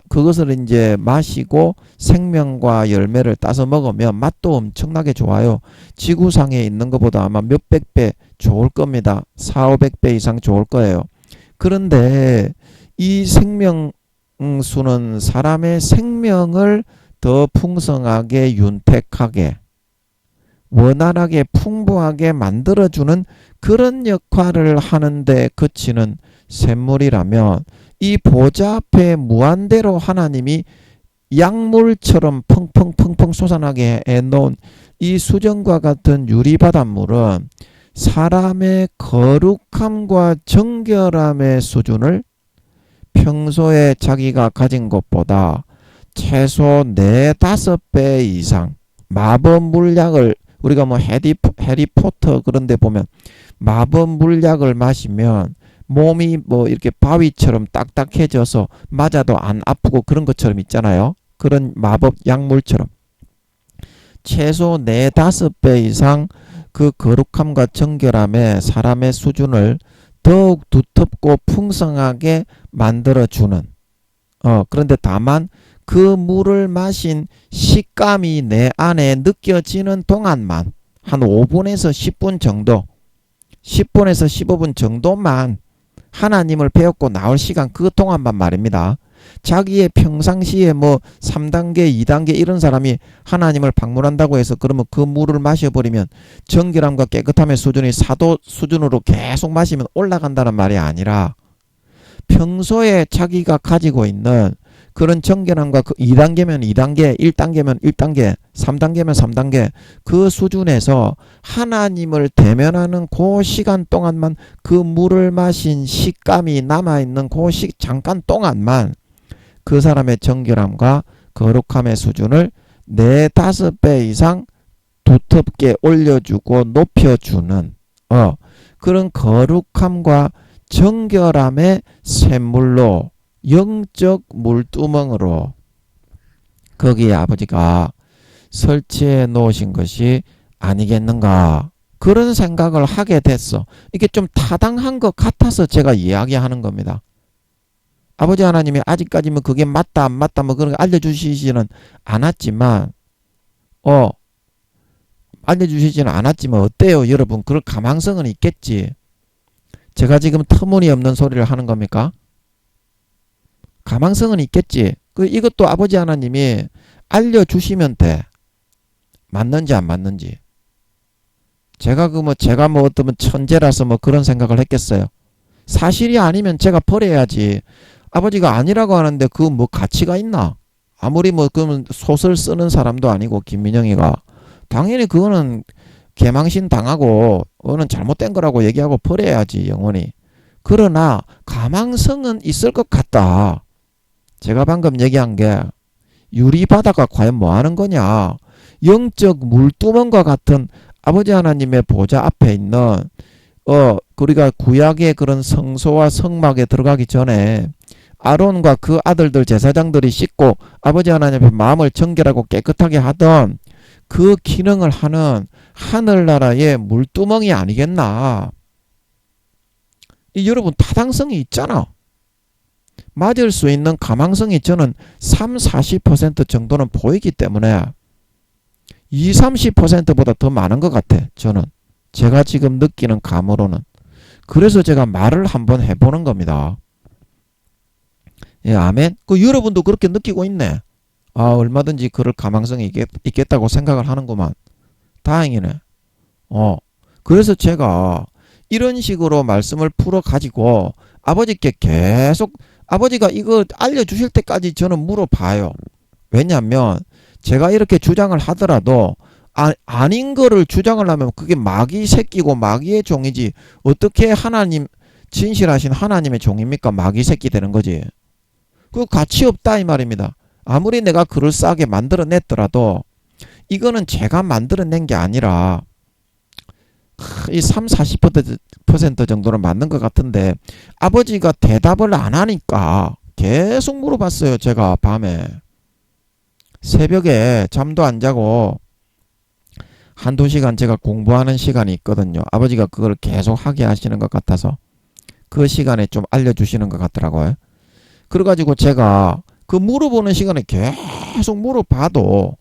그것을 이제 마시고 생명과 열매를 따서 먹으면 맛도 엄청나게 좋아요. 지구상에 있는 것보다 아마 몇백 배 좋을 겁니다. 400~500배 이상 좋을 거예요. 그런데 이 생명수는 사람의 생명을 더 풍성하게 윤택하게 원활하게 풍부하게 만들어주는 그런 역할을 하는데 그치는 샘물이라면 이 보좌 앞에 무한대로 하나님이 약물처럼 펑펑펑펑 솟아나게 해놓은 이 수정과 같은 유리바닷물은 사람의 거룩함과 정결함의 수준을 평소에 자기가 가진 것보다 최소 4~5배 이상 마법 물약을, 우리가 뭐 해리포터 그런 데 보면 마법 물약을 마시면 몸이 뭐 이렇게 바위처럼 딱딱해져서 맞아도 안 아프고 그런 것처럼 있잖아요. 그런 마법 약물처럼 최소 4~5배 이상 그 거룩함과 정결함의 사람의 수준을 더욱 두텁고 풍성하게 만들어주는, 그런데 다만 그 물을 마신 식감이 내 안에 느껴지는 동안만 한 5분에서 10분 정도, 10분에서 15분 정도만 하나님을 배웠고 나올 시간 그 동안만 말입니다. 자기의 평상시에 뭐 3단계, 2단계 이런 사람이 하나님을 방문한다고 해서 그러면 그 물을 마셔버리면 정결함과 깨끗함의 수준이 사도 수준으로 계속 마시면 올라간다는 말이 아니라 평소에 자기가 가지고 있는 그런 정결함과 그 2단계면 2단계, 1단계면 1단계, 3단계면 3단계 그 수준에서 하나님을 대면하는 그 시간 동안만 그 물을 마신 식감이 남아있는 그 잠깐 동안만 그 사람의 정결함과 거룩함의 수준을 4~5배 이상 두텁게 올려주고 높여주는 그런 거룩함과 정결함의 샘물로 영적 물두멍으로 거기에 아버지가 설치해 놓으신 것이 아니겠는가, 그런 생각을 하게 됐어. 이게 좀 타당한 것 같아서 제가 이야기하는 겁니다. 아버지 하나님이 아직까지는 그게 맞다 안 맞다 뭐 그런 거 알려주시지는 않았지만 어때요 여러분? 그럴 가망성은 있겠지. 제가 지금 터무니없는 소리를 하는 겁니까? 가망성은 있겠지. 이것도 아버지 하나님이 알려주시면 돼. 맞는지 안 맞는지. 제가 어떤 천재라서 뭐 그런 생각을 했겠어요. 사실이 아니면 제가 버려야지. 아버지가 아니라고 하는데 그 뭐 가치가 있나? 아무리 뭐 그러면 소설 쓰는 사람도 아니고 김민영이가 당연히 그거는 개망신 당하고 그거는 잘못된 거라고 얘기하고 버려야지 영원히. 그러나 가망성은 있을 것 같다. 제가 방금 얘기한 게 유리바다가 과연 뭐 하는 거냐. 영적 물두멍과 같은 아버지 하나님의 보좌 앞에 있는 우리가 구약의 그런 성소와 성막에 들어가기 전에 아론과 그 아들들 제사장들이 씻고 아버지 하나님의 마음을 정결하고 깨끗하게 하던 그 기능을 하는 하늘나라의 물두멍이 아니겠나. 여러분 타당성이 있잖아. 맞을 수 있는 가망성이 저는 30~40% 정도는 보이기 때문에 20~30%보다 더 많은 것 같아. 저는 제가 지금 느끼는 감으로는. 그래서 제가 말을 한번 해보는 겁니다. 예, 아멘. 여러분도 그렇게 느끼고 있네. 아, 얼마든지 그럴 가망성이 있겠다고 생각을 하는구만. 다행이네. 그래서 제가 이런 식으로 말씀을 풀어 가지고 아버지께 계속 아버지가 이거 알려주실 때까지 저는 물어봐요. 왜냐하면 제가 이렇게 주장을 하더라도 아닌 거를 주장을 하면 그게 마귀 새끼고 마귀의 종이지 어떻게 하나님 진실하신 하나님의 종입니까? 마귀 새끼 되는 거지. 그 가치 없다 이 말입니다. 아무리 내가 그럴싸하게 만들어냈더라도 이거는 제가 만들어낸 게 아니라 이 30-40% 정도는 맞는 것 같은데 아버지가 대답을 안 하니까 계속 물어봤어요. 제가 밤에 새벽에 잠도 안 자고 한두 시간 제가 공부하는 시간이 있거든요. 아버지가 그걸 계속 하게 하시는 것 같아서 그 시간에 좀 알려주시는 것 같더라고요. 그래가지고 제가 그 물어보는 시간에 계속 물어봐도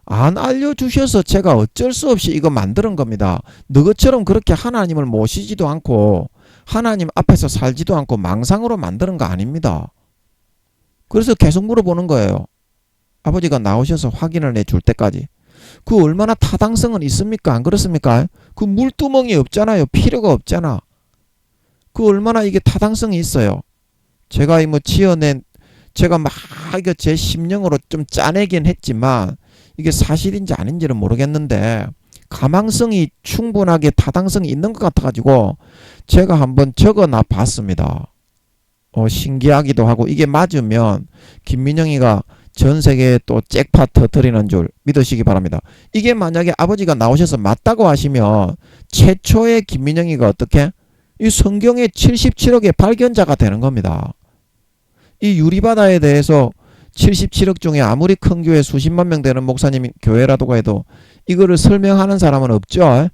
안 알려주셔서 제가 어쩔 수 없이 이거 만드는 겁니다. 너처럼 그렇게 하나님을 모시지도 않고 하나님 앞에서 살지도 않고 망상으로 만드는 거 아닙니다. 그래서 계속 물어보는 거예요. 아버지가 나오셔서 확인을 해줄 때까지. 그 얼마나 타당성은 있습니까? 안 그렇습니까? 그 물두멍이 없잖아요. 필요가 없잖아. 그 얼마나 이게 타당성이 있어요. 제가 뭐 지어낸 제가 막 이거 제 심령으로 좀 짜내긴 했지만 이게 사실인지 아닌지는 모르겠는데 가망성이 충분하게 타당성이 있는 것 같아가지고 제가 한번 적어놔 봤습니다. 신기하기도 하고 이게 맞으면 김민영이가 전 세계에 또 잭팟 터뜨리는 줄 믿으시기 바랍니다. 이게 만약에 아버지가 나오셔서 맞다고 하시면 최초의 김민영이가 어떻게? 이 성경의 77억의 발견자가 되는 겁니다. 이 유리바다에 대해서 77억 중에 아무리 큰 교회 수십만 명 되는 목사님 교회라도 해도 이거를 설명하는 사람은 없죠.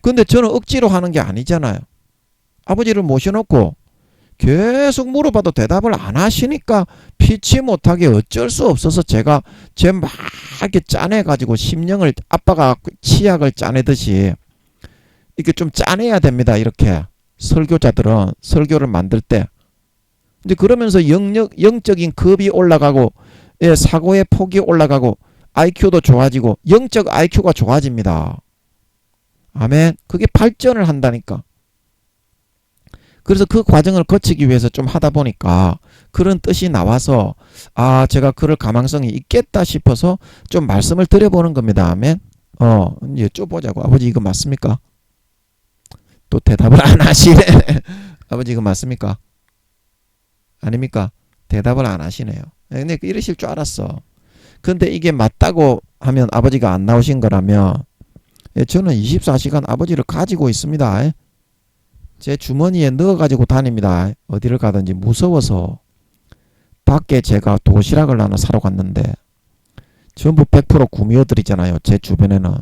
근데 저는 억지로 하는 게 아니잖아요. 아버지를 모셔놓고 계속 물어봐도 대답을 안 하시니까 피치 못하게 어쩔 수 없어서 제가 막 이렇게 짜내가지고 심령을 아빠가 치약을 짜내듯이 이렇게 좀 짜내야 됩니다. 이렇게 설교자들은 설교를 만들 때 이제 그러면서 영적인 급이 올라가고 사고의 폭이 올라가고 IQ도 좋아지고 영적 IQ가 좋아집니다. 아멘. 그게 발전을 한다니까. 그래서 그 과정을 거치기 위해서 좀 하다 보니까 그런 뜻이 나와서 제가 그럴 가망성이 있겠다 싶어서 좀 말씀을 드려보는 겁니다. 아멘. 이제 쭤보자고. 아버지 이거 맞습니까? 또 대답을 안 하시네. 아버지 이거 맞습니까? 아닙니까? 대답을 안 하시네요. 근데 이러실 줄 알았어. 근데 이게 맞다고 하면 아버지가 안 나오신 거라면 저는 24시간 아버지를 가지고 있습니다. 제 주머니에 넣어가지고 다닙니다. 어디를 가든지 무서워서. 밖에 제가 도시락을 하나 사러 갔는데 전부 100% 구미호들이잖아요. 제 주변에는.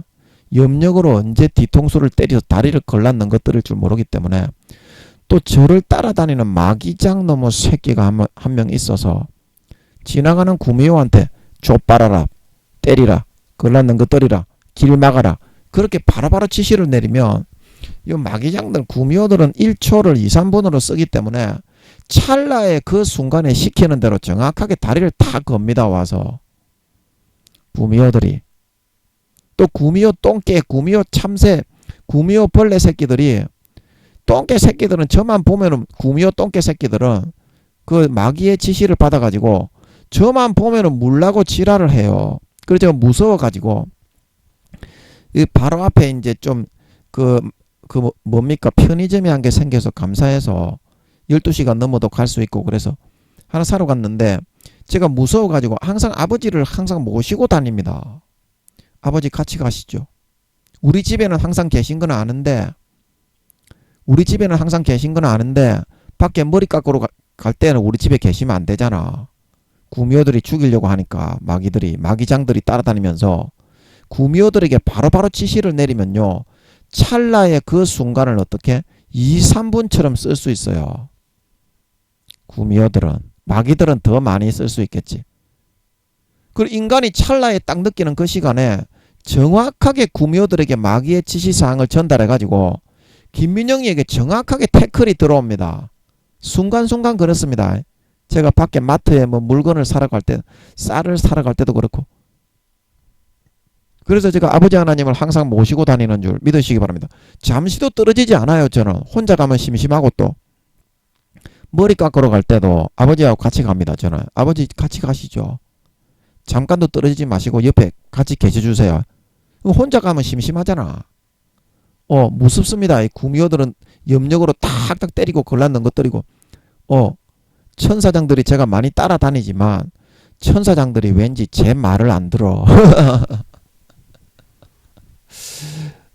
염력으로 언제 뒤통수를 때려서 다리를 걸렀는 것들일 줄 모르기 때문에 또 저를 따라다니는 마귀장 놈의 새끼가 한 명 있어서 지나가는 구미호한테 족발아라, 때리라, 걸렀는 것 때리라, 길 막아라 그렇게 바로바로 지시를 내리면 이 마귀장들 구미호들은 1초를 2, 3분으로 쓰기 때문에 찰나의 그 순간에 시키는 대로 정확하게 다리를 다 겁니다. 와서 구미호들이 또 구미호 똥개, 구미호 참새, 구미호 벌레 새끼들이 똥개 새끼들은 저만 보면은 구미호 똥개 새끼들은 그 마귀의 지시를 받아가지고 저만 보면은 물라고 지랄을 해요. 그래서 제가 무서워가지고 바로 앞에 이제 좀 뭡니까 편의점이 한 개 생겨서 감사해서 12시간 넘어도 갈 수 있고 그래서 하나 사러 갔는데 제가 무서워가지고 항상 아버지를 항상 모시고 다닙니다. 아버지 같이 가시죠. 우리 집에는 항상 계신 건 아는데 밖에 머리 깎으러 갈 때는 우리 집에 계시면 안 되잖아. 구미호들이 죽이려고 하니까 마귀장들이 따라다니면서 구미호들에게 바로바로 지시를 내리면요. 찰나의 그 순간을 어떻게 2, 3분처럼 쓸 수 있어요. 구미호들은. 마귀들은 더 많이 쓸 수 있겠지. 그리고 인간이 찰나에 딱 느끼는 그 시간에 정확하게 구미호들에게 마귀의 지시사항을 전달해가지고 김민영이에게 정확하게 태클이 들어옵니다. 순간순간 그렇습니다. 제가 밖에 마트에 뭐 물건을 사러 갈 때, 쌀을 사러 갈 때도 그렇고. 그래서 제가 아버지 하나님을 항상 모시고 다니는 줄 믿으시기 바랍니다. 잠시도 떨어지지 않아요. 저는 혼자 가면 심심하고, 또 머리 깎으러 갈 때도 아버지하고 같이 갑니다. 저는 아버지 같이 가시죠. 잠깐도 떨어지지 마시고 옆에 같이 계셔주세요. 혼자 가면 심심하잖아. 무섭습니다. 이 구미호들은 염력으로 탁탁 때리고 걸lat는 것들이고, 천사장들이 제가 많이 따라다니지만 천사장들이 왠지 제 말을 안 들어.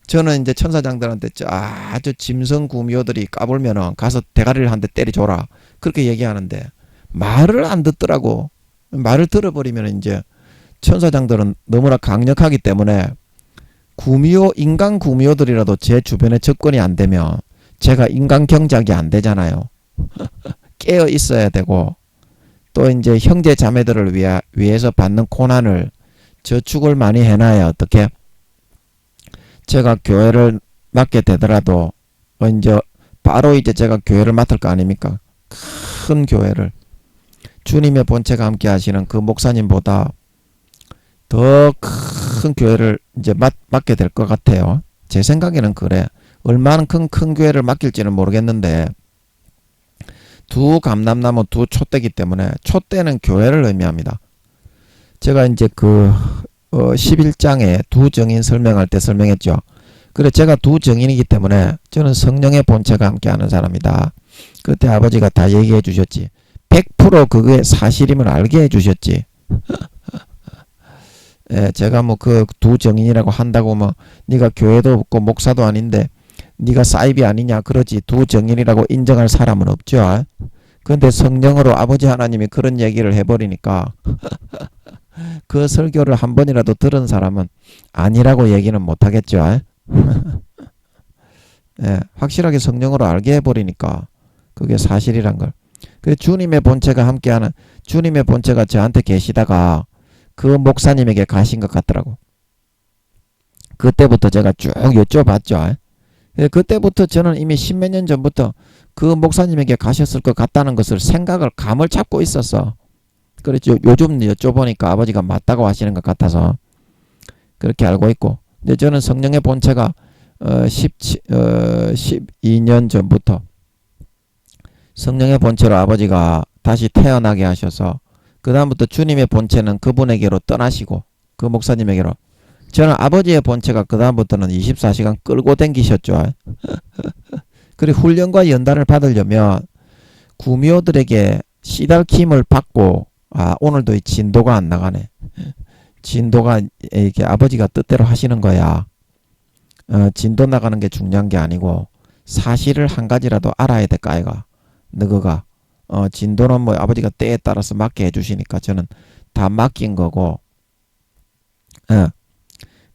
저는 이제 천사장들한테 아주 짐승 구미호들이 까불면은 가서 대가리를 한 대 때려줘라, 그렇게 얘기하는데 말을 안 듣더라고. 말을 들어버리면 이제 천사장들은 너무나 강력하기 때문에 인간 구미호들이라도 제 주변에 접근이 안 되면 제가 인간 경작이 안 되잖아요. 깨어 있어야 되고, 또 이제 형제 자매들을 위해서 받는 고난을 저축을 많이 해놔야 어떻게 제가 교회를 맡게 되더라도 이제 바로 이제 제가 교회를 맡을 거 아닙니까? 큰 교회를 주님의 본체가 함께 하시는 그 목사님보다 더 큰 교회를 이제 맡게 될 것 같아요. 제 생각에는 그래. 얼마만큼 큰 교회를 맡길지는 모르겠는데 두 감람나무 두 촛대기 때문에, 촛대는 교회를 의미합니다. 제가 이제 11장에 두 정인 설명할 때 설명했죠. 그래, 제가 두 정인이기 때문에 저는 성령의 본체가 함께하는 사람이다. 그때 아버지가 다 얘기해 주셨지. 100% 그게 사실임을 알게 해 주셨지. 예, 제가 뭐 그 두 정인이라고 한다고 뭐 네가 교회도 없고 목사도 아닌데 네가 사이비 아니냐 그러지, 두 정인이라고 인정할 사람은 없죠. 그런데 성령으로 아버지 하나님이 그런 얘기를 해버리니까 그 설교를 한 번이라도 들은 사람은 아니라고 얘기는 못하겠죠. 예, 확실하게 성령으로 알게 해버리니까 그게 사실이란 걸. 그 주님의 본체가 함께하는, 주님의 본체가 저한테 계시다가 그 목사님에게 가신 것 같더라고. 그때부터 제가 쭉 여쭤봤죠. 그때부터 저는 이미 십몇 년 전부터 그 목사님에게 가셨을 것 같다는 것을 감을 잡고 있었어. 그렇죠. 요즘 여쭤보니까 아버지가 맞다고 하시는 것 같아서 그렇게 알고 있고. 근데 저는 성령의 본체가 12년 전부터 성령의 본체로 아버지가 다시 태어나게 하셔서 그 다음부터 주님의 본체는 그분에게로 떠나시고 그 목사님에게로, 저는 아버지의 본체가 그 다음부터는 24시간 끌고 댕기셨죠. 그리고 훈련과 연단을 받으려면 구미호들에게 씨달킴을 받고, 오늘도 이 진도가 안 나가네. 진도가 이렇게 아버지가 뜻대로 하시는 거야. 진도 나가는 게 중요한 게 아니고 사실을 한 가지라도 알아야 될 거 아이가. 너가 진도는 뭐 아버지가 때에 따라서 맡게 해주시니까 저는 다 맡긴 거고.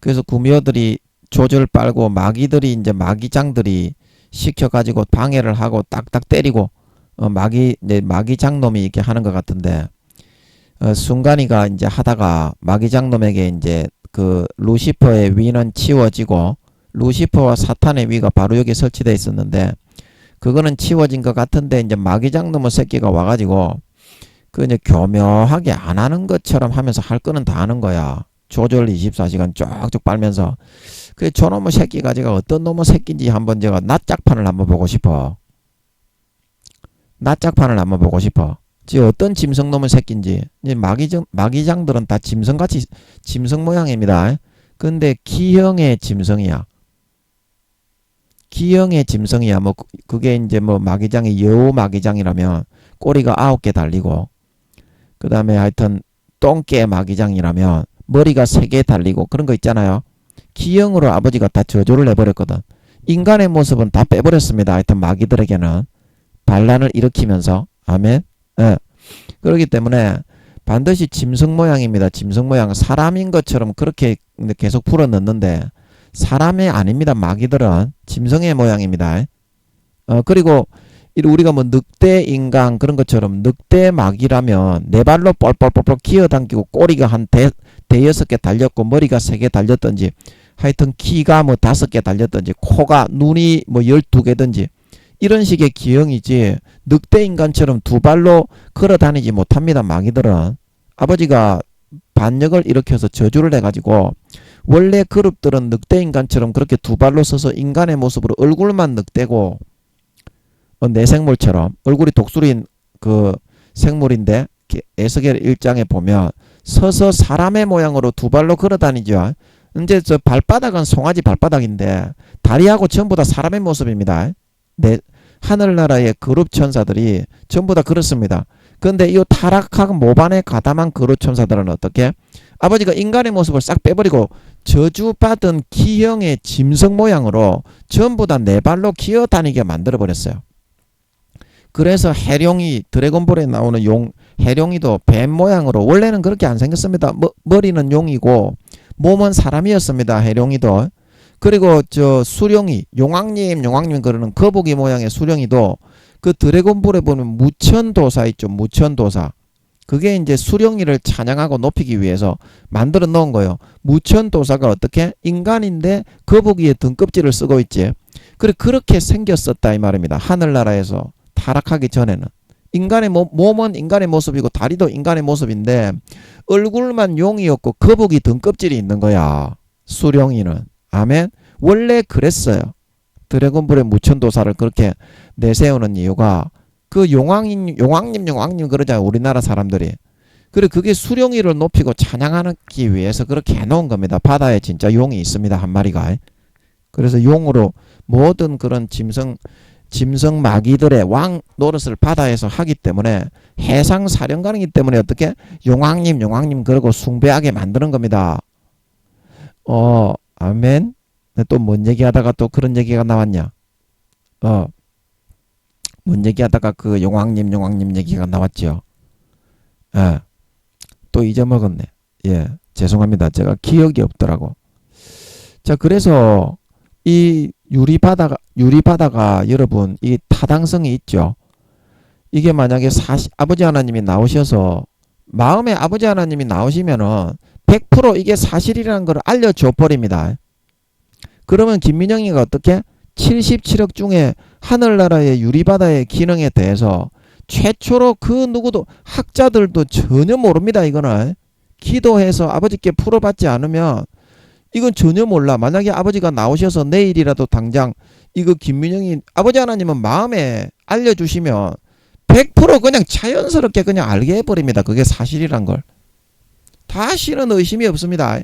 그래서 구미호들이 조절 빨고 마귀들이 이제 마귀장들이 시켜가지고 방해를 하고 딱딱 때리고 마귀장놈이 이렇게 하는 것 같은데, 순간이가 이제 하다가 마귀장놈에게 이제 그 루시퍼의 위는 치워지고 루시퍼와 사탄의 위가 바로 여기 설치되어 있었는데 그거는 치워진 것 같은데 이제 마귀장놈의 새끼가 와가지고 그 이제 교묘하게 안 하는 것처럼 하면서 할 거는 다 하는 거야. 조절 24시간 쫙쫙 빨면서. 그 저놈의 새끼가 제가 어떤 놈의 새끼인지 한번 제가 낯짝판을 한번 보고 싶어. 낯짝판을 한번 보고 싶어. 지금 어떤 짐승놈의 새끼인지. 마귀장들은 다 짐승같이 짐승 모양입니다. 근데 기형의 짐승이야. 기형의 짐승이야. 뭐 그게 이제 뭐 마귀장이 여우 마귀장이라면 꼬리가 9개 달리고, 그 다음에 하여튼 똥개 마귀장이라면 머리가 3개 달리고 그런 거 있잖아요. 기형으로 아버지가 다 저주를 해버렸거든. 인간의 모습은 다 빼버렸습니다. 하여튼 마귀들에게는 반란을 일으키면서. 아멘. 예. 그렇기 때문에 반드시 짐승 모양입니다. 짐승 모양. 사람인 것처럼 그렇게 계속 풀어 넣는데 사람이 아닙니다. 마귀들은 짐승의 모양입니다. 그리고 우리가 뭐 늑대 인간 그런 것처럼 늑대 마귀라면 네 발로 뻘뻘뻘뻘 기어당기고 꼬리가 한 대여섯 개 달렸고 머리가 3개 달렸든지 하여튼 키가 뭐 5개 달렸든지 코가 눈이 뭐 12개든지 이런 식의 기형이지 늑대 인간처럼 2발로 걸어 다니지 못합니다. 마귀들은. 아버지가 반역을 일으켜서 저주를 해가지고 원래 그룹들은 늑대 인간처럼 그렇게 2발로 서서 인간의 모습으로 얼굴만 늑대고 내생물처럼 얼굴이 독수리인 그 생물인데 에스겔 1장에 보면 서서 사람의 모양으로 2발로 걸어 다니죠. 이제 저 발바닥은 송아지 발바닥인데 다리하고 전부 다 사람의 모습입니다. 하늘나라의 그룹 천사들이 전부 다 그렇습니다. 그런데 이 타락한 모반에 가담한 그룹 천사들은 어떻게? 아버지가 인간의 모습을 싹 빼버리고 저주받은 기형의 짐승 모양으로 전부 다 4발로 기어다니게 만들어버렸어요. 그래서 해룡이 드래곤볼에 나오는 용 해룡이도 뱀 모양으로 원래는 그렇게 안 생겼습니다. 머리는 용이고 몸은 사람이었습니다. 해룡이도. 그리고 저 수룡이 용왕님 그러는 거북이 모양의 수룡이도 그 드래곤볼에 보면 무천도사 있죠. 무천도사. 그게 이제 수룡이를 찬양하고 높이기 위해서 만들어 놓은 거예요. 무천도사가 어떻게? 인간인데 거북이의 등껍질을 쓰고 있지. 그렇게 생겼었다 이 말입니다. 하늘나라에서 타락하기 전에는. 인간의 몸은 인간의 모습이고 다리도 인간의 모습인데 얼굴만 용이었고 거북이 등껍질이 있는 거야. 수룡이는. 아멘. 원래 그랬어요. 드래곤볼의 무천도사를 그렇게 내세우는 이유가 그 용왕님 그러잖아요. 우리나라 사람들이. 그래 그게 수룡이를 높이고 찬양하기 위해서 그렇게 해놓은 겁니다. 바다에 진짜 용이 있습니다. 한 마리가. 그래서 용으로 모든 그런 짐승 마귀들의 왕 노릇을 바다에서 하기 때문에 해상 사령관이기 때문에 어떻게 용왕님 그러고 숭배하게 만드는 겁니다. 아멘. 또 뭔 얘기하다가 또 그런 얘기가 나왔냐? 뭔 얘기하다가 그 용왕님 얘기가 나왔죠. 예. 또 잊어먹었네. 예. 죄송합니다. 제가 기억이 없더라고. 자, 그래서 이 유리바다가 여러분 이 타당성이 있죠. 이게 만약에 아버지 하나님이 나오셔서 마음에 아버지 하나님이 나오시면은 100% 이게 사실이라는 걸 알려줘 버립니다. 그러면 김민영이가 어떻게 77억 중에 하늘나라의 유리바다의 기능에 대해서 최초로 그 누구도 학자들도 전혀 모릅니다. 이거는 기도해서 아버지께 풀어받지 않으면 이건 전혀 몰라. 만약에 아버지가 나오셔서 내일이라도 당장 이거 김민영이 아버지 하나님은 마음에 알려주시면 100% 그냥 자연스럽게 그냥 알게 해버립니다. 그게 사실이란 걸. 다시는 의심이 없습니다.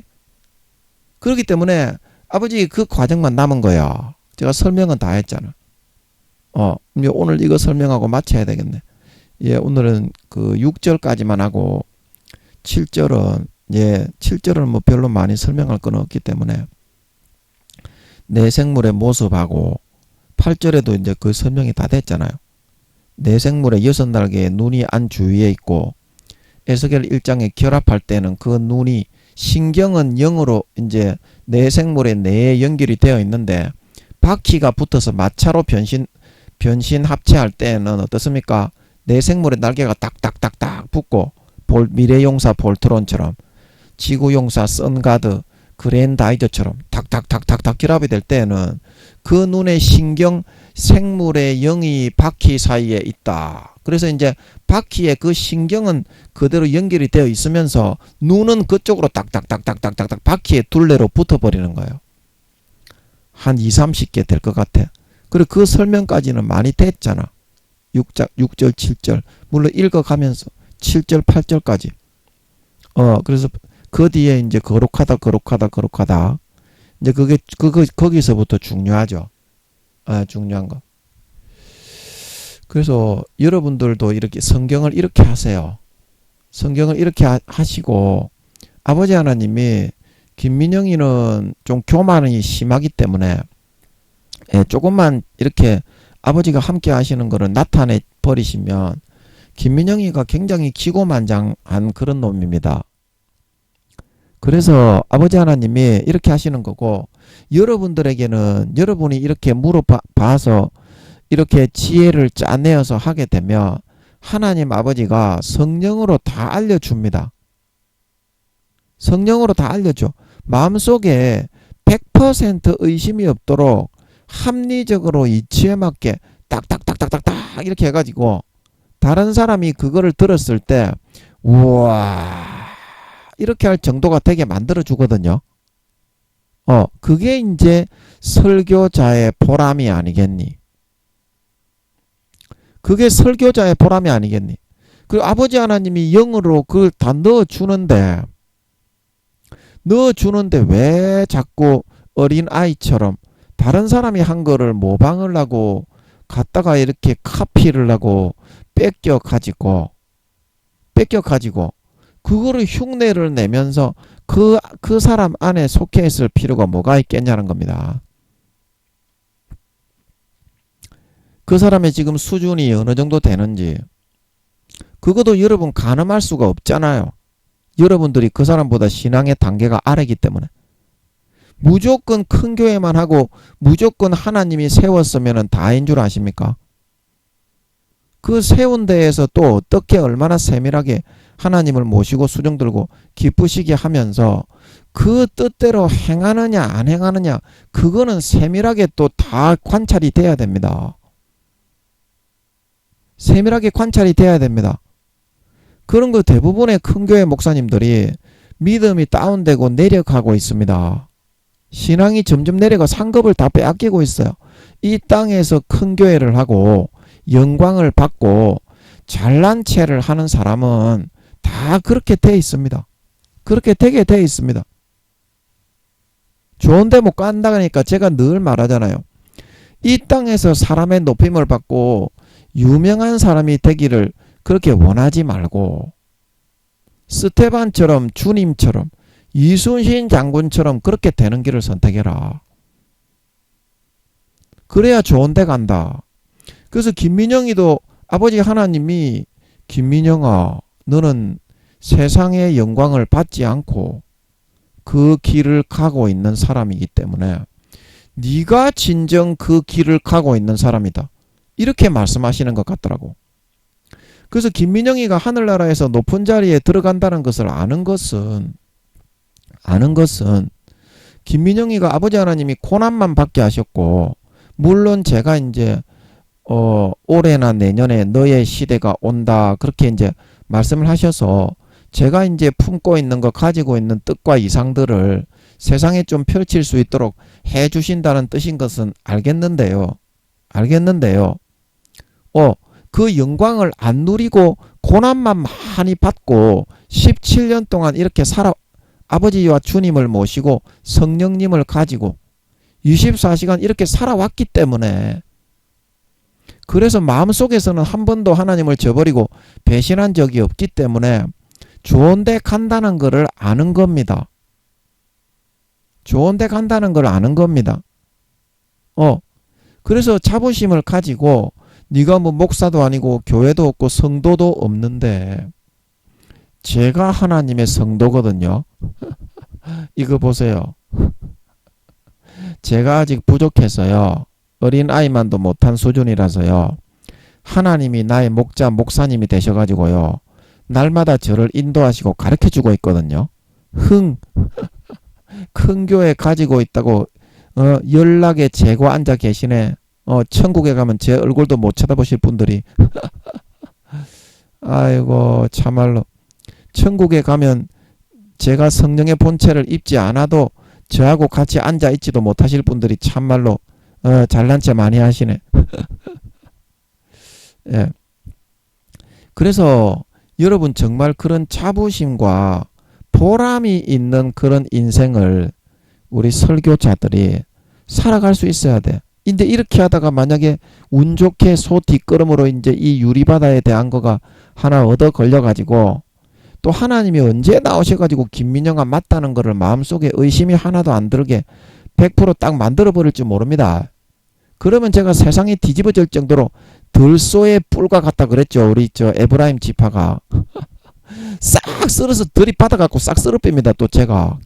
그렇기 때문에 아버지 그 과정만 남은 거야. 제가 설명은 다 했잖아. 오늘 이거 설명하고 마쳐야 되겠네. 예, 오늘은 그 6절까지만 하고 7절은 뭐 별로 많이 설명할 건 없기 때문에 내생물의 모습하고 8절에도 이제 그 설명이 다 됐잖아요. 내생물의 6날개의 눈이 안 주위에 있고 에스겔 1장에 결합할 때는 그 눈이 신경은 영으로 이제 내생물의 뇌에 연결이 되어 있는데 바퀴가 붙어서 마차로 변신 합체할 때는 어떻습니까? 내생물의 날개가 딱딱딱딱 붙고 미래용사 볼트론처럼 지구용사 선가드 그랜다이저처럼 탁탁탁탁탁 결합이 될 때는 그 눈의 신경 생물의 영이 바퀴 사이에 있다. 그래서 이제 바퀴의 그 신경은 그대로 연결이 되어 있으면서 눈은 그쪽으로 딱딱딱딱딱딱 바퀴의 둘레로 붙어버리는 거예요. 한 20-30개 될 것 같아. 그리고 그 설명까지는 많이 됐잖아. 6절 7절 물론 읽어가면서 7절 8절까지 그래서 그 뒤에 이제 거룩하다 이제 그게 거기서부터 중요하죠. 중요한 거. 그래서 여러분들도 이렇게 성경을 이렇게 하세요. 성경을 이렇게 하시고 아버지 하나님이 김민영이는 좀 교만이 심하기 때문에 조금만 이렇게 아버지가 함께 하시는 거를 나타내 버리시면 김민영이가 굉장히 기고만장한 그런 놈입니다. 그래서 아버지 하나님이 이렇게 하시는 거고 여러분들에게는 여러분이 이렇게 물어봐서 이렇게 지혜를 짜내어서 하게 되면 하나님 아버지가 성령으로 다 알려줍니다. 성령으로 다 알려줘. 마음속에 100% 의심이 없도록 합리적으로 이치에 맞게 딱딱딱딱딱딱 이렇게 해가지고 다른 사람이 그거를 들었을 때 우와 이렇게 할 정도가 되게 만들어 주거든요. 그게 이제 설교자의 보람이 아니겠니? 그게 설교자의 보람이 아니겠니? 그 아버지 하나님이 영으로 그걸 다 넣어주는데 왜 자꾸 어린 아이처럼 다른 사람이 한 거를 모방을 하고 갖다가 이렇게 카피를 하고 뺏겨가지고 그거를 흉내를 내면서 그 사람 안에 속해 있을 필요가 뭐가 있겠냐는 겁니다. 그 사람의 지금 수준이 어느 정도 되는지 그것도 여러분 가늠할 수가 없잖아요. 여러분들이 그 사람보다 신앙의 단계가 아래기 때문에 무조건 큰 교회만 하고 무조건 하나님이 세웠으면 다인 줄 아십니까? 그 세운 데에서 또 어떻게 얼마나 세밀하게 하나님을 모시고 수정 들고 기쁘시게 하면서 그 뜻대로 행하느냐 안 행하느냐 그거는 세밀하게 또 다 관찰이 돼야 됩니다. 세밀하게 관찰이 돼야 됩니다. 그런 거 대부분의 큰 교회 목사님들이 믿음이 다운되고 내려가고 있습니다. 신앙이 점점 내려가 상급을 다 빼앗기고 있어요. 이 땅에서 큰 교회를 하고 영광을 받고 잘난 체를 하는 사람은 다 그렇게 돼 있습니다. 그렇게 되게 돼 있습니다. 좋은데 못 간다니까 제가 늘 말하잖아요. 이 땅에서 사람의 높임을 받고 유명한 사람이 되기를 그렇게 원하지 말고 스테반처럼 주님처럼 이순신 장군처럼 그렇게 되는 길을 선택해라. 그래야 좋은 데 간다. 그래서 김민영이도 아버지 하나님이 김민영아 너는 세상의 영광을 받지 않고 그 길을 가고 있는 사람이기 때문에 네가 진정 그 길을 가고 있는 사람이다. 이렇게 말씀하시는 것 같더라고. 그래서 김민영이가 하늘나라에서 높은 자리에 들어간다는 것을 아는 것은 김민영이가 아버지 하나님이 고난만 받게 하셨고 물론 제가 이제 올해나 내년에 너의 시대가 온다 그렇게 이제 말씀을 하셔서 제가 이제 품고 있는 거 가지고 있는 뜻과 이상들을 세상에 좀 펼칠 수 있도록 해 주신다는 뜻인 것은 알겠는데요. 그 영광을 안 누리고 고난만 많이 받고 17년 동안 이렇게 아버지와 주님을 모시고 성령님을 가지고 24시간 이렇게 살아왔기 때문에 그래서 마음속에서는 한 번도 하나님을 저버리고 배신한 적이 없기 때문에 좋은 데 간다는 것을 아는 겁니다. 좋은 데 간다는 걸 아는 겁니다. 그래서 자부심을 가지고 네가 뭐 목사도 아니고 교회도 없고 성도도 없는데 제가 하나님의 성도거든요. 이거 보세요. 제가 아직 부족해서요. 어린 아이만도 못한 수준이라서요. 하나님이 나의 목사님이 되셔가지고요. 날마다 저를 인도하시고 가르쳐주고 있거든요. 큰 교회 가지고 있다고 연락에 재고 앉아 계시네. 천국에 가면 제 얼굴도 못 쳐다보실 분들이 아이고 참말로 천국에 가면 제가 성령의 본체를 입지 않아도 저하고 같이 앉아 있지도 못하실 분들이 참말로 잘난 체 많이 하시네. 예. 그래서 여러분 정말 그런 자부심과 보람이 있는 그런 인생을 우리 설교자들이 살아갈 수 있어야 돼. 이제 이렇게 하다가 만약에 운 좋게 소 뒷걸음으로 이제 이 유리바다에 대한 거가 하나 얻어 걸려가지고 또 하나님이 언제 나오셔가지고 김민영아 맞다는 거를 마음속에 의심이 하나도 안 들게 100%딱 만들어버릴 줄 모릅니다. 그러면 제가 세상이 뒤집어질 정도로 들소의 뿔과 같다 그랬죠. 우리 에브라임 지파가 싹 썰어서 들이받아갖고 싹 썰어뺍니다. 또 제가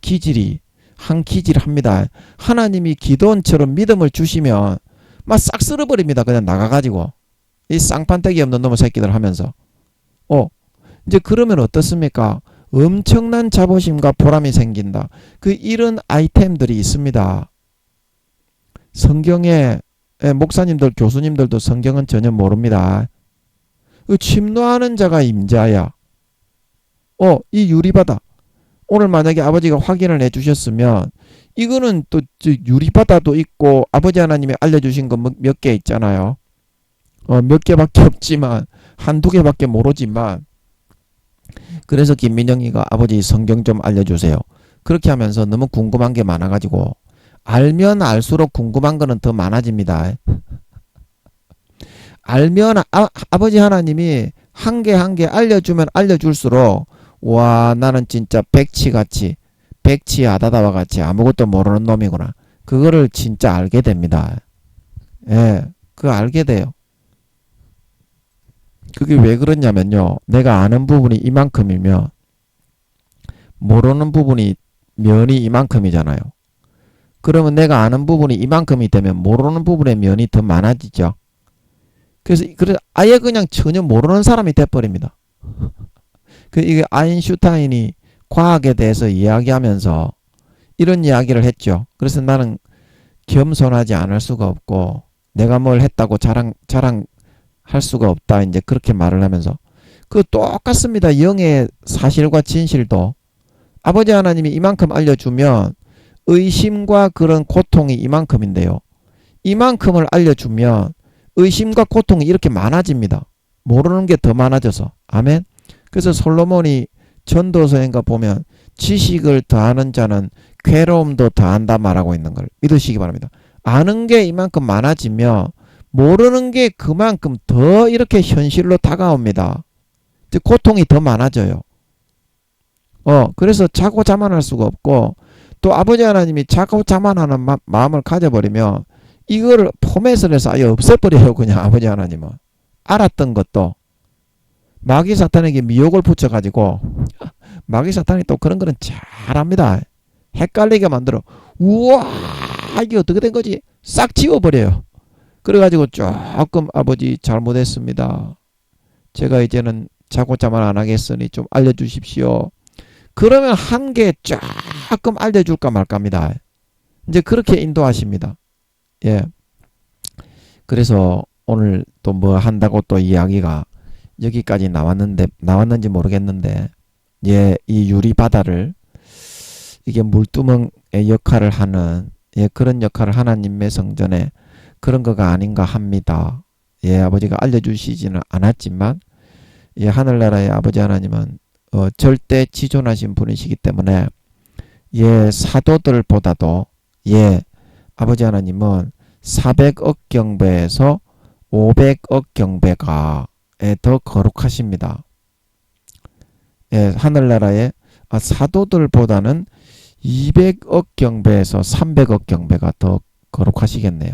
한 기질합니다. 하나님이 기도원처럼 믿음을 주시면 막 싹 썰어버립니다. 그냥 나가가지고 이 쌍판대기 없는 놈의 새끼들 하면서 이제 그러면 어떻습니까? 엄청난 자부심과 보람이 생긴다. 그 이런 아이템들이 있습니다. 성경에 목사님들 교수님들도 성경은 전혀 모릅니다. 침노하는 자가 임자야. 이 유리바다. 오늘 만약에 아버지가 확인을 해주셨으면 이거는 또 유리바다도 있고 아버지 하나님이 알려주신 거 몇 개 있잖아요. 몇 개밖에 없지만 한두 개밖에 모르지만 그래서 김민영이가 아버지 성경 좀 알려주세요. 그렇게 하면서 너무 궁금한 게 많아가지고 알면 알수록 궁금한 거는 더 많아집니다. 알면 아버지 하나님이 한 개 한 개 알려주면 알려줄수록 와 나는 진짜 백치같이 백치 아다다와 같이 아무것도 모르는 놈이구나. 그거를 진짜 알게 됩니다. 예, 그거 알게 돼요. 그게 왜 그러냐면요. 내가 아는 부분이 이만큼이면 모르는 부분이 면이 이만큼이잖아요. 그러면 내가 아는 부분이 이만큼이 되면 모르는 부분의 면이 더 많아지죠. 그래서 아예 그냥 전혀 모르는 사람이 돼버립니다. 이게 아인슈타인이 과학에 대해서 이야기하면서 이런 이야기를 했죠. 그래서 나는 겸손하지 않을 수가 없고 내가 뭘 했다고 자랑할 수가 없다. 이제 그렇게 말을 하면서 그 똑같습니다. 영의 사실과 진실도 아버지 하나님이 이만큼 알려주면 의심과 그런 고통이 이만큼인데요. 이만큼을 알려주면 의심과 고통이 이렇게 많아집니다. 모르는 게 더 많아져서. 아멘. 그래서 솔로몬이 전도서인가 보면 지식을 더하는 자는 괴로움도 더한다 말하고 있는 걸 믿으시기 바랍니다. 아는 게 이만큼 많아지면 모르는 게 그만큼 더 이렇게 현실로 다가옵니다. 고통이 더 많아져요. 그래서 자고 자만할 수가 없고 또 아버지 하나님이 자고 자만하는 마음을 가져버리면 이거를 포맷을 해서 아예 없애버려요. 그냥 아버지 하나님은. 알았던 것도 마귀 사탄에게 미혹을 붙여가지고 마귀 사탄이 또 그런 거는 잘합니다. 헷갈리게 만들어. 우와 이게 어떻게 된 거지? 싹 지워버려요. 그래가지고 조금 아버지 잘못했습니다. 제가 이제는 자고 자만 안 하겠으니 좀 알려주십시오. 그러면 한 개 조금 알려줄까 말까입니다. 이제 그렇게 인도하십니다. 예. 그래서 오늘 또 뭐 한다고 또 이야기가 여기까지 나왔는지 모르겠는데, 예, 이 유리바다를 이게 물두멍의 역할을 하는, 예, 그런 역할을 하나님의 성전에 그런 거가 아닌가 합니다. 예, 아버지가 알려주시지는 않았지만, 예, 하늘나라의 아버지 하나님은 절대 지존하신 분이시기 때문에, 예, 사도들보다도, 예, 아버지 하나님은 400억 경배에서 500억 경배가 더 거룩하십니다. 예, 하늘나라의 사도들보다는 200억 경배에서 300억 경배가 더 거룩하시겠네요.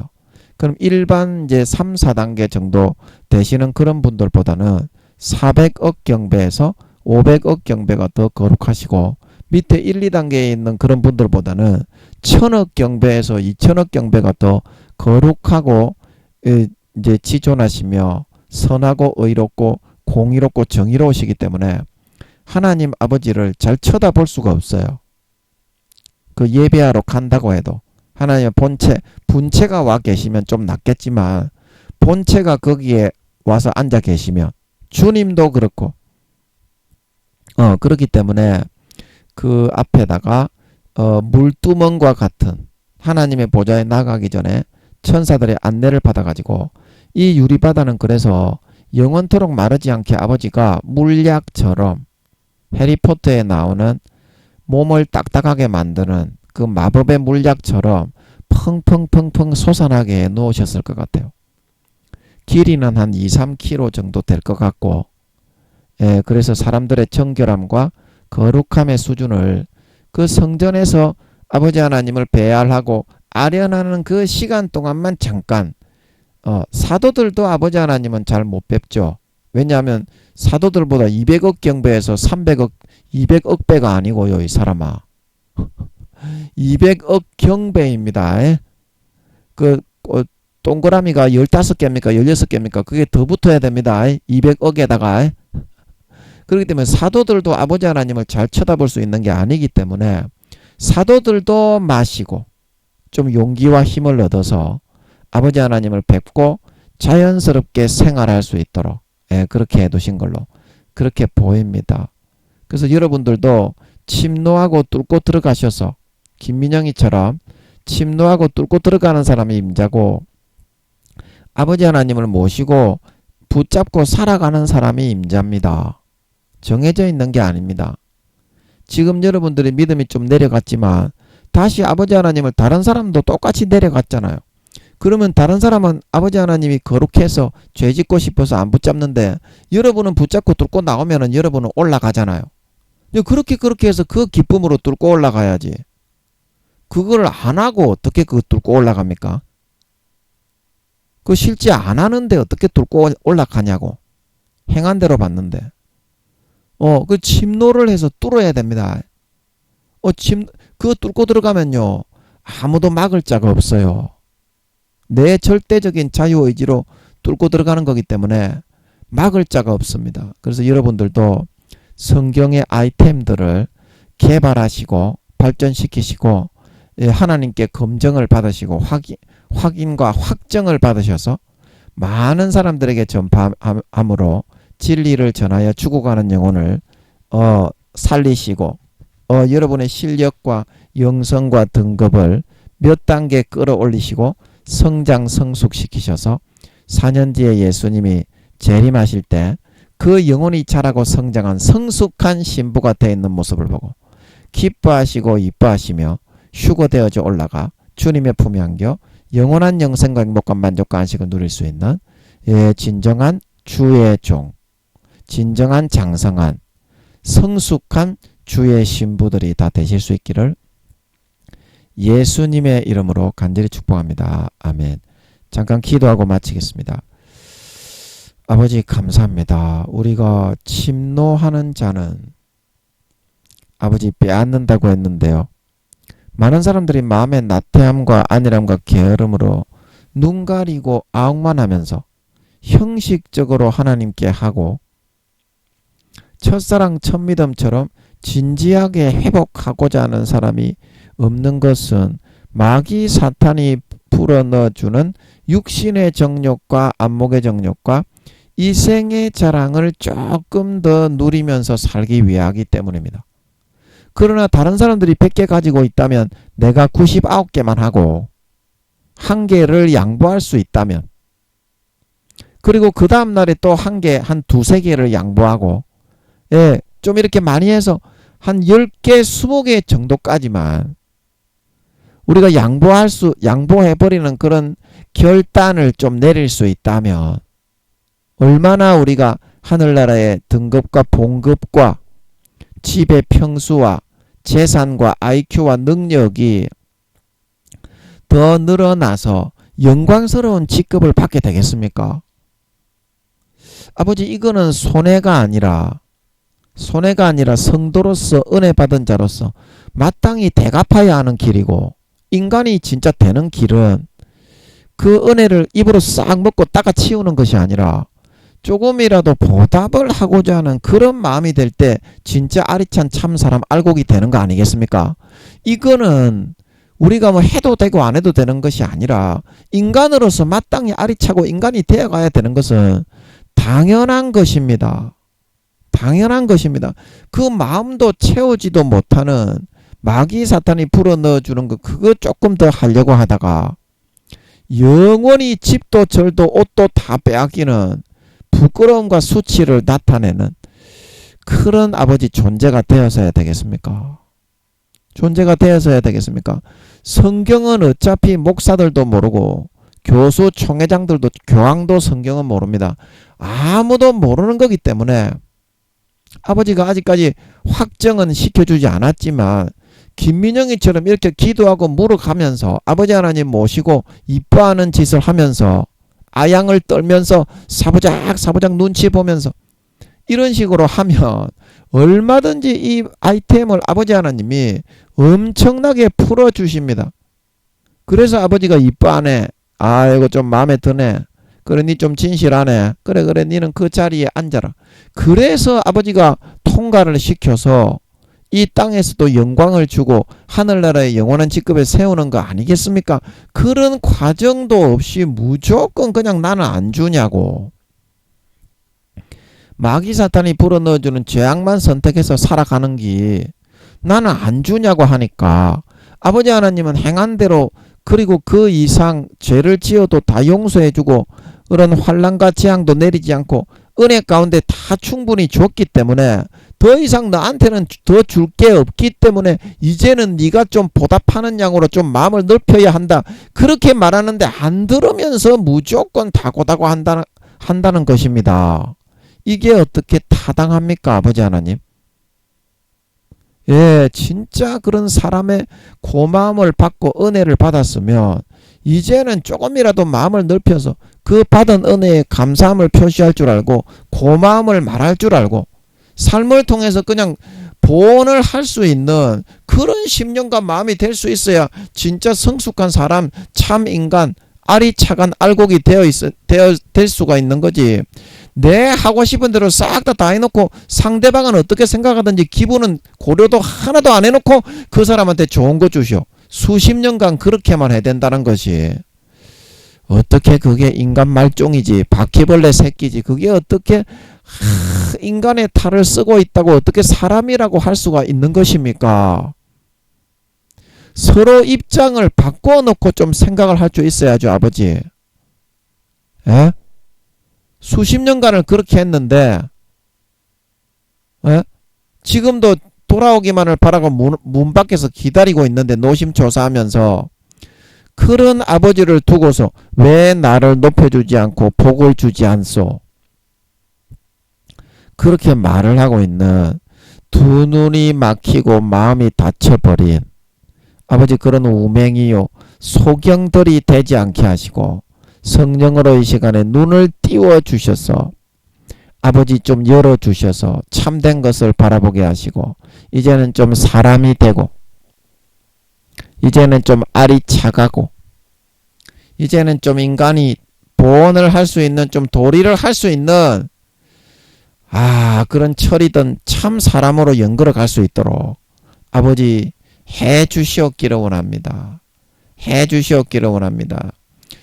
그럼 일반 이제 3, 4단계 정도 되시는 그런 분들보다는 400억 경배에서 500억 경배가 더 거룩하시고 밑에 1, 2단계에 있는 그런 분들보다는 1000억 경배에서 2000억 경배가 더 거룩하고 이제 지존하시며 선하고 의롭고 공의롭고 정의로우시기 때문에 하나님 아버지를 잘 쳐다볼 수가 없어요. 그 예배하러 간다고 해도 하나님의 분체가 와 계시면 좀 낫겠지만 본체가 거기에 와서 앉아 계시면 주님도 그렇고 그렇기 때문에 그 앞에다가 물두멍과 같은 하나님의 보좌에 나가기 전에 천사들의 안내를 받아가지고 이 유리바다는 그래서 영원토록 마르지 않게 아버지가 물약처럼 해리포터에 나오는 몸을 딱딱하게 만드는 그 마법의 물약처럼 펑펑펑펑 솟아나게 해 놓으셨을 것 같아요. 길이는 한 2, 3km 정도 될 것 같고, 예, 그래서 사람들의 정결함과 거룩함의 수준을 그 성전에서 아버지 하나님을 배알하고 아련하는 그 시간 동안만 잠깐 사도들도 아버지 하나님은 잘 못 뵙죠. 왜냐하면 사도들보다 200억 경배에서 300억 200억 배가 아니고요. 이 사람아 200억 경배입니다. 그 동그라미가 15개입니까 16개입니까 그게 더 붙어야 됩니다. 200억에다가 그렇기 때문에 사도들도 아버지 하나님을 잘 쳐다볼 수 있는 게 아니기 때문에 사도들도 마시고 좀 용기와 힘을 얻어서 아버지 하나님을 뵙고 자연스럽게 생활할 수 있도록 그렇게 해두신 걸로 그렇게 보입니다. 그래서 여러분들도 침노하고 뚫고 들어가셔서 김민영이처럼 침노하고 뚫고 들어가는 사람이 임자고 아버지 하나님을 모시고 붙잡고 살아가는 사람이 임자입니다. 정해져 있는 게 아닙니다. 지금 여러분들의 믿음이 좀 내려갔지만 다시 아버지 하나님을 다른 사람도 똑같이 내려갔잖아요. 그러면 다른 사람은 아버지 하나님이 거룩해서 죄 짓고 싶어서 안 붙잡는데 여러분은 붙잡고 뚫고 나오면은 여러분은 올라가잖아요. 그렇게 해서 그 기쁨으로 뚫고 올라가야지. 그걸 안 하고 어떻게 그거 뚫고 올라갑니까? 그거 실제 안 하는데 어떻게 뚫고 올라가냐고. 행한 대로 봤는데. 그 침노를 해서 뚫어야 됩니다. 그거 뚫고 들어가면요. 아무도 막을 자가 없어요. 내 절대적인 자유의지로 뚫고 들어가는 거기 때문에 막을 자가 없습니다. 그래서 여러분들도 성경의 아이템들을 개발하시고 발전시키시고 하나님께 검증을 받으시고 확인과 확정을 받으셔서 많은 사람들에게 전파함으로 진리를 전하여 죽어가는 영혼을 살리시고 여러분의 실력과 영성과 등급을 몇 단계 끌어올리시고 성장 성숙시키셔서 4년 뒤에 예수님이 재림하실 때 그 영혼이 자라고 성장한 성숙한 신부가 되어 있는 모습을 보고 기뻐하시고 이뻐하시며 휴거되어져 올라가 주님의 품에 안겨 영원한 영생과 행복과 만족과 안식을 누릴 수 있는 진정한 주의 종, 진정한 장성한 성숙한 주의 신부들이 다 되실 수 있기를 예수님의 이름으로 간절히 축복합니다. 아멘. 잠깐 기도하고 마치겠습니다. 아버지 감사합니다. 우리가 침노하는 자는 아버지 빼앗는다고 했는데요. 많은 사람들이 마음의 나태함과 안일함과 게으름으로 눈 가리고 아웅만 하면서 형식적으로 하나님께 하고 첫사랑 첫믿음처럼 진지하게 회복하고자 하는 사람이 없는 것은 마귀 사탄이 불어넣어주는 육신의 정욕과 안목의 정욕과 이생의 자랑을 조금 더 누리면서 살기 위하기 때문입니다. 그러나 다른 사람들이 100개 가지고 있다면 내가 99개만 하고 1개를 양보할 수 있다면 그리고 그 다음날에 또 1개, 한 2-3개를 양보하고 좀 이렇게 많이 해서 한 10개, 20개 정도까지만 우리가 양보해버리는 그런 결단을 좀 내릴 수 있다면 얼마나 우리가 하늘나라의 등급과 봉급과 집의 평수와 재산과 IQ와 능력이 더 늘어나서 영광스러운 직급을 받게 되겠습니까? 아버지 이거는 손해가 아니라 성도로서 은혜 받은 자로서 마땅히 대갚아야 하는 길이고 인간이 진짜 되는 길은 그 은혜를 입으로 싹 먹고 닦아 치우는 것이 아니라 조금이라도 보답을 하고자 하는 그런 마음이 될 때 진짜 아리찬 참사람 알곡이 되는 거 아니겠습니까? 이거는 우리가 뭐 해도 되고 안 해도 되는 것이 아니라 인간으로서 마땅히 아리차고 인간이 되어가야 되는 것은 당연한 것입니다. 당연한 것입니다. 그 마음도 채우지도 못하는 마귀 사탄이 불어넣어주는 거 그거 조금 더 하려고 하다가 영원히 집도 절도 옷도 다 빼앗기는 부끄러움과 수치를 나타내는 그런 아버지 존재가 되어서야 되겠습니까? 존재가 되어서야 되겠습니까? 성경은 어차피 목사들도 모르고 교수 총회장들도 교황도 성경은 모릅니다. 아무도 모르는 거기 때문에 아버지가 아직까지 확정은 시켜주지 않았지만 김민영이처럼 이렇게 기도하고 물어가면서 아버지 하나님 모시고 이뻐하는 짓을 하면서 아양을 떨면서 사부작 눈치 보면서 이런 식으로 하면 얼마든지 이 아이템을 아버지 하나님이 엄청나게 풀어주십니다. 그래서 아버지가 이뻐하네. 이거 좀 마음에 드네. 그래 니 좀 진실하네. 그래 니는 그 자리에 앉아라. 그래서 아버지가 통과를 시켜서 이 땅에서도 영광을 주고 하늘나라의 영원한 직급에 세우는 거 아니겠습니까? 그런 과정도 없이 무조건 그냥 나는 안 주냐고. 마귀 사탄이 불어넣어주는 죄악만 선택해서 살아가는 게 나는 안 주냐고 하니까 아버지 하나님은 행한 대로 그리고 그 이상 죄를 지어도 다 용서해주고 그런 환난과 재앙도 내리지 않고 은혜 가운데 다 충분히 줬기 때문에 더 이상 너한테는 더 줄 게 없기 때문에 이제는 네가 좀 보답하는 양으로 좀 마음을 넓혀야 한다. 그렇게 말하는데 안 들으면서 무조건 다고다고 한다는 것입니다. 이게 어떻게 타당합니까, 아버지 하나님? 예, 진짜 그런 사람의 고마움을 받고 은혜를 받았으면 이제는 조금이라도 마음을 넓혀서 그 받은 은혜에 감사함을 표시할 줄 알고 고마움을 말할 줄 알고 삶을 통해서 그냥 보온을 할 수 있는 그런 심령과 마음이 될 수 있어야 진짜 성숙한 사람, 참 인간, 아리차간 알곡이 될 수가 있는 거지. 내 하고 싶은 대로 싹 다 해놓고 상대방은 어떻게 생각하든지 기분은 고려도 하나도 안 해놓고 그 사람한테 좋은 거 주시오. 수십 년간 그렇게만 해야 된다는 것이 어떻게 그게 인간 말종이지 바퀴벌레 새끼지 그게 어떻게 인간의 탈을 쓰고 있다고 어떻게 사람이라고 할 수가 있는 것입니까? 서로 입장을 바꿔 놓고 좀 생각을 할 줄 있어야죠, 아버지. 에? 수십 년간을 그렇게 했는데 에? 지금도 돌아오기만을 바라고 문 밖에서 기다리고 있는데 노심초사하면서 그런 아버지를 두고서 왜 나를 높여주지 않고 복을 주지 않소? 그렇게 말을 하고 있는 두 눈이 막히고 마음이 닫혀버린 아버지 그런 우맹이요 소경들이 되지 않게 하시고 성령으로 이 시간에 눈을 띄워주셔서 아버지 좀 열어주셔서 참된 것을 바라보게 하시고 이제는 좀 사람이 되고 이제는 좀 알이 차가고 이제는 좀 인간이 보온을 할 수 있는 좀 도리를 할 수 있는 그런 철이든 참 사람으로 연결어 갈 수 있도록 아버지 해 주시옵기를 원합니다. 해 주시옵기를 원합니다.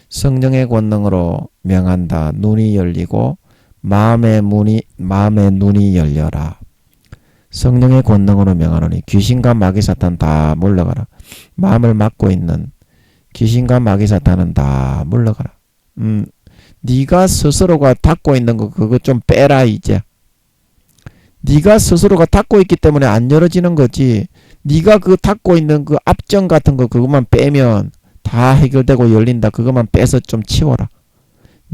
성령의 권능으로 명한다. 눈이 열리고 마음의 눈이 열려라. 성령의 권능으로 명하노니 귀신과 마귀 사탄 다 물러가라. 마음을 막고 있는 귀신과 마귀 사탄은 다 물러가라. 네가 스스로가 닫고 있는 거 그거 좀 빼라 이제. 네가 스스로가 닫고 있기 때문에 안 열어지는 거지. 네가 그 닫고 있는 그 압정 같은 거 그것만 빼면 다 해결되고 열린다. 그것만 빼서 좀 치워라.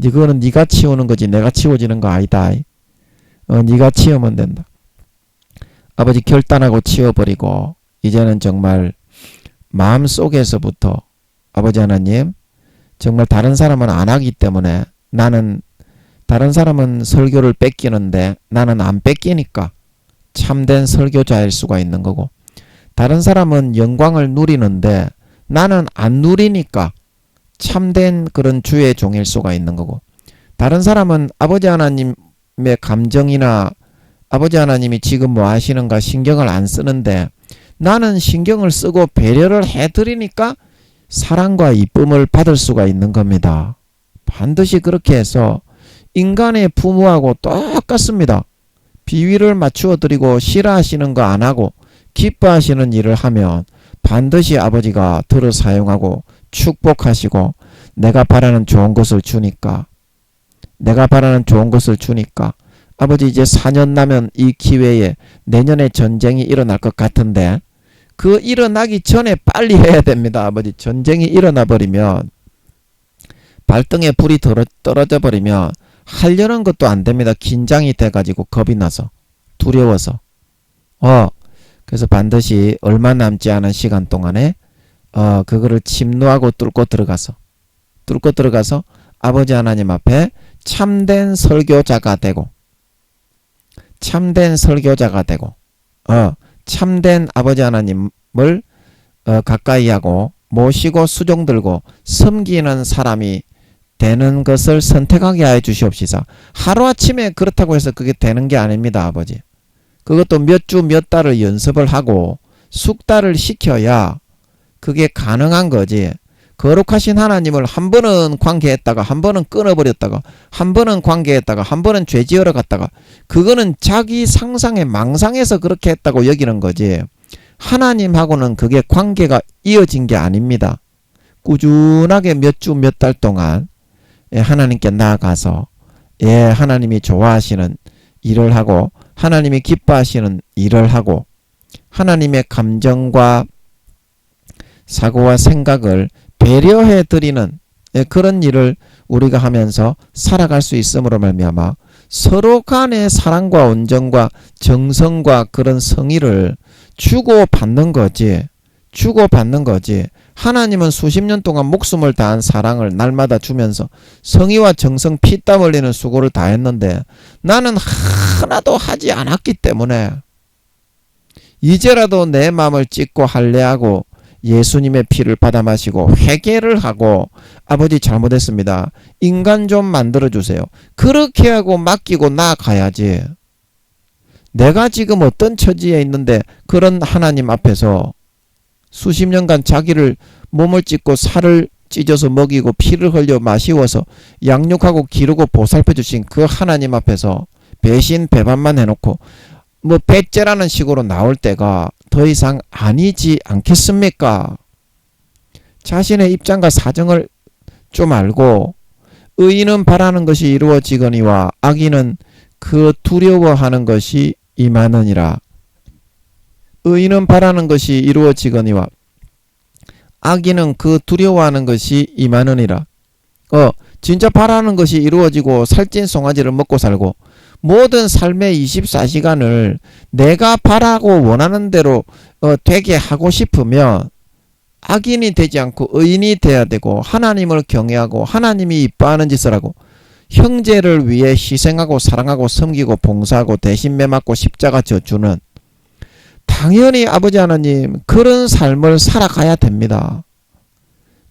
그거는 네가 치우는 거지 내가 치워지는 거 아니다. 네가 치우면 된다. 아버지 결단하고 치워버리고 이제는 정말 마음속에서부터 아버지 하나님 정말 다른 사람은 안 하기 때문에 나는 다른 사람은 설교를 뺏기는데 나는 안 뺏기니까 참된 설교자일 수가 있는 거고 다른 사람은 영광을 누리는데 나는 안 누리니까 참된 그런 주의 종일 수가 있는 거고 다른 사람은 아버지 하나님의 감정이나 아버지 하나님이 지금 뭐 하시는가 신경을 안 쓰는데 나는 신경을 쓰고 배려를 해드리니까 사랑과 이쁨을 받을 수가 있는 겁니다. 반드시 그렇게 해서 인간의 부모하고 똑같습니다. 비위를 맞추어 드리고 싫어하시는 거 안 하고 기뻐하시는 일을 하면 반드시 아버지가 들어 사용하고 축복하시고 내가 바라는 좋은 것을 주니까 아버지 이제 4년 나면 이 기회에 내년에 전쟁이 일어날 것 같은데 그 일어나기 전에 빨리 해야 됩니다. 아버지 전쟁이 일어나 버리면 발등에 불이 떨어져 버리면 하려는 것도 안 됩니다. 긴장이 돼가지고 겁이 나서 두려워서 그래서 반드시 얼마 남지 않은 시간 동안에 그거를 침노하고 뚫고 들어가서 아버지 하나님 앞에 참된 설교자가 되고 참된 아버지 하나님을 가까이 하고 모시고 수종 들고 섬기는 사람이 되는 것을 선택하게 하여 주시옵시사. 하루아침에 그렇다고 해서 그게 되는 게 아닙니다, 아버지. 그것도 몇 주 몇 달을 연습을 하고 숙달을 시켜야 그게 가능한 거지. 거룩하신 하나님을 한 번은 관계했다가 한 번은 끊어버렸다가 한 번은 관계했다가 한 번은 죄지으러 갔다가 그거는 자기 상상의 망상에서 그렇게 했다고 여기는 거지. 하나님하고는 그게 관계가 이어진 게 아닙니다. 꾸준하게 몇 주 몇 달 동안 하나님께 나아가서 하나님이 좋아하시는 일을 하고 하나님이 기뻐하시는 일을 하고 하나님의 감정과 사고와 생각을 배려해 드리는 그런 일을 우리가 하면서 살아갈 수 있음으로 말미암아 서로 간의 사랑과 온정과 정성과 그런 성의를 주고받는 거지. 주고받는 거지. 하나님은 수십 년 동안 목숨을 다한 사랑을 날마다 주면서 성의와 정성 피땀 흘리는 수고를 다했는데 나는 하나도 하지 않았기 때문에 이제라도 내 마음을 찢고 할례하고 예수님의 피를 받아 마시고 회개를 하고 아버지 잘못했습니다. 인간 좀 만들어주세요. 그렇게 하고 맡기고 나아가야지. 내가 지금 어떤 처지에 있는데 그런 하나님 앞에서 수십 년간 자기를 몸을 찢고 살을 찢어서 먹이고 피를 흘려 마시워서 양육하고 기르고 보살펴 주신 그 하나님 앞에서 배신 배반만 해놓고 뭐 배째라는 식으로 나올 때가 더 이상 아니지 않겠습니까? 자신의 입장과 사정을 좀 알고 의인은 바라는 것이 이루어지거니와 악인은 그 두려워하는 것이 임하느니라. 의인은 바라는 것이 이루어지거니와 악인은 그 두려워하는 것이 임하느니라. 진짜 바라는 것이 이루어지고 살찐 송아지를 먹고 살고 모든 삶의 24시간을 내가 바라고 원하는 대로 되게 하고 싶으면 악인이 되지 않고 의인이 돼야 되고 하나님을 경외하고 하나님이 이뻐하는 짓을 하고 형제를 위해 희생하고 사랑하고 섬기고 봉사하고 대신 매맞고 십자가 져주는 당연히 아버지 하나님 그런 삶을 살아가야 됩니다.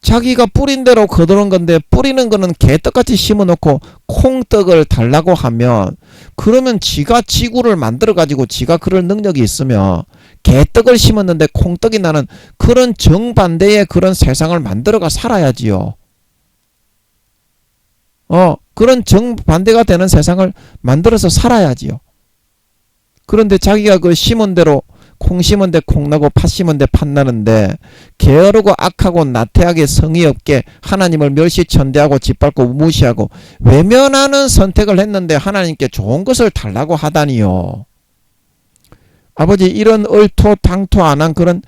자기가 뿌린 대로 거두는 건데 뿌리는 거는 개떡같이 심어놓고 콩떡을 달라고 하면 그러면 지가 지구를 만들어 가지고 지가 그럴 능력이 있으면 개떡을 심었는데 콩떡이 나는 그런 정반대의 그런 세상을 만들어가 살아야지요. 그런 정반대가 되는 세상을 만들어서 살아야지요. 그런데 자기가 그 심은 대로 콩 심은 데 콩 나고 팥 심은 데 팥 나는데 게으르고 악하고 나태하게 성의 없게 하나님을 멸시천대하고 짓밟고 무시하고 외면하는 선택을 했는데 하나님께 좋은 것을 달라고 하다니요. 아버지 이런 얼토당토 안 한 그런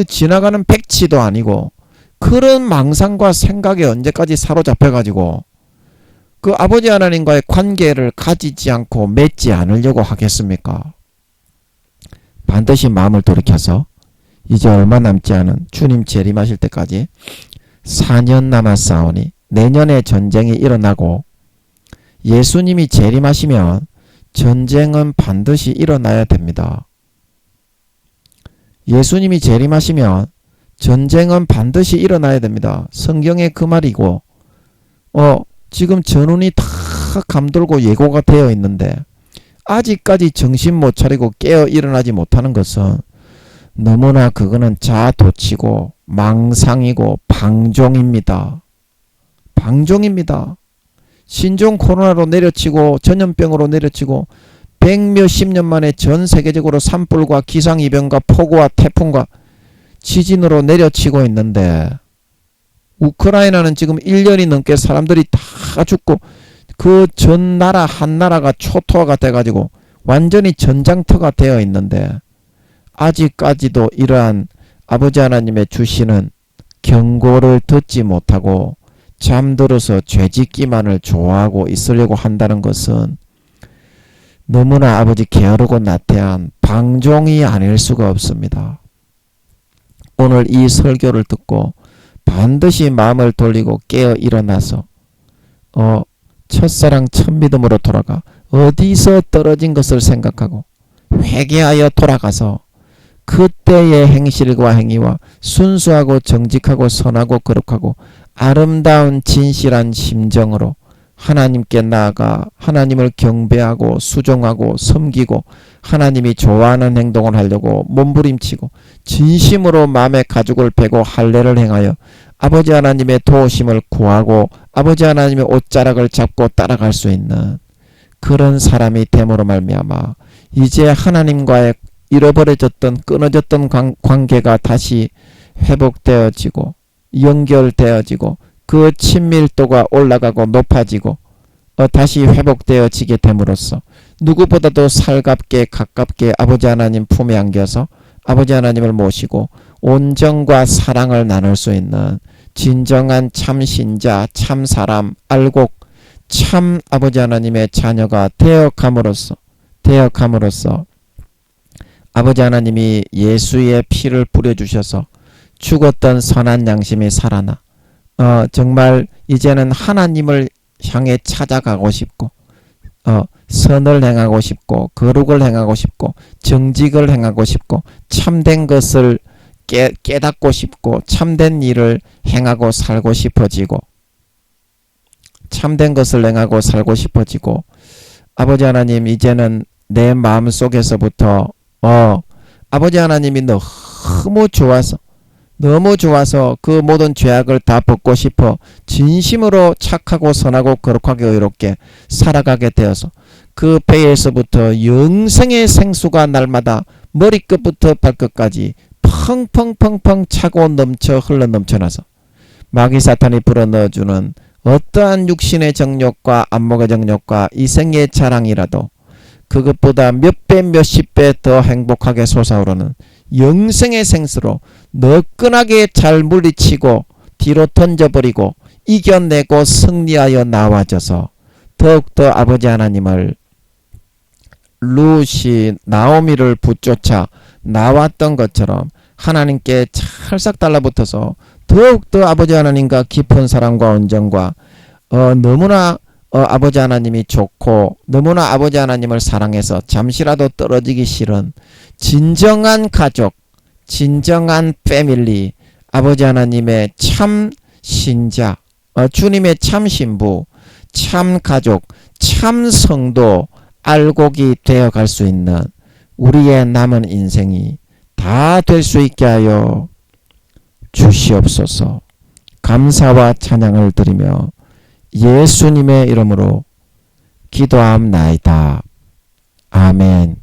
지나가는 백치도 아니고 그런 망상과 생각에 언제까지 사로잡혀가지고 그 아버지 하나님과의 관계를 가지지 않고 맺지 않으려고 하겠습니까? 반드시 마음을 돌이켜서 이제 얼마 남지 않은 주님 재림하실 때까지 4년 남았사오니 내년에 전쟁이 일어나고 예수님이 재림하시면 전쟁은 반드시 일어나야 됩니다. 예수님이 재림하시면 전쟁은 반드시 일어나야 됩니다. 성경에 그 말이고 지금 전운이 다 감돌고 예고가 되어 있는데 아직까지 정신 못 차리고 깨어 일어나지 못하는 것은 너무나 그거는 자아도취고 망상이고 방종입니다. 방종입니다. 신종 코로나로 내려치고 전염병으로 내려치고 백몇십 년 만에 전 세계적으로 산불과 기상이변과 폭우와 태풍과 지진으로 내려치고 있는데 우크라이나는 지금 1년이 넘게 사람들이 다 죽고 그 전 나라 한 나라가 초토화가 돼가지고 완전히 전장터가 되어 있는데 아직까지도 이러한 아버지 하나님의 주시는 경고를 듣지 못하고 잠들어서 죄짓기만을 좋아하고 있으려고 한다는 것은 너무나 아버지 게으르고 나태한 방종이 아닐 수가 없습니다. 오늘 이 설교를 듣고 반드시 마음을 돌리고 깨어 일어나서 첫사랑 첫믿음으로 돌아가 어디서 떨어진 것을 생각하고 회개하여 돌아가서 그때의 행실과 행위와 순수하고 정직하고 선하고 거룩하고 아름다운 진실한 심정으로 하나님께 나아가 하나님을 경배하고 수종하고 섬기고 하나님이 좋아하는 행동을 하려고 몸부림치고 진심으로 마음의 가죽을 베고 할례를 행하여 아버지 하나님의 도우심을 구하고 아버지 하나님의 옷자락을 잡고 따라갈 수 있는 그런 사람이 됨으로 말미암아 이제 하나님과의 잃어버려졌던 끊어졌던 관계가 다시 회복되어지고 연결되어지고 그 친밀도가 올라가고 높아지고 다시 회복되어지게 됨으로써 누구보다도 살갑게 가깝게 아버지 하나님 품에 안겨서 아버지 하나님을 모시고 온정과 사랑을 나눌 수 있는 진정한 참신자 참사람 알곡 참 아버지 하나님의 자녀가 되어감으로써 아버지 하나님이 예수의 피를 뿌려주셔서 죽었던 선한 양심이 살아나 정말 이제는 하나님을 향해 찾아가고 싶고 선을 행하고 싶고 거룩을 행하고 싶고 정직을 행하고 싶고 참된 것을 깨닫고 싶고 참된 일을 행하고 살고 싶어지고 참된 것을 행하고 살고 싶어지고 아버지 하나님 이제는 내 마음속에서부터 아버지 하나님이 너무 좋아서 그 모든 죄악을 다 벗고 싶어 진심으로 착하고 선하고 거룩하게 의롭게 살아가게 되어서 그 배에서부터 영생의 생수가 날마다 머리끝부터 발끝까지 펑펑펑펑 차고 넘쳐 흘러 넘쳐나서 마귀 사탄이 불어넣어주는 어떠한 육신의 정욕과 안목의 정욕과 이생의 자랑이라도 그것보다 몇 배 몇십 배 더 행복하게 솟아오르는 영생의 생수로 너끈하게 잘 물리치고 뒤로 던져버리고 이겨내고 승리하여 나와져서 더욱더 아버지 하나님을 룻이 나오미를 붙쫓아 나왔던 것처럼 하나님께 찰싹 달라붙어서 더욱더 아버지 하나님과 깊은 사랑과 온정과 너무나 아버지 하나님이 좋고 너무나 아버지 하나님을 사랑해서 잠시라도 떨어지기 싫은 진정한 가족, 진정한 패밀리, 아버지 하나님의 참 신자, 주님의 참 신부, 참 가족, 참 성도, 알곡이 되어갈 수 있는 우리의 남은 인생이 다 될 수 있게 하여 주시옵소서. 감사와 찬양을 드리며 예수님의 이름으로 기도함나이다. 아멘.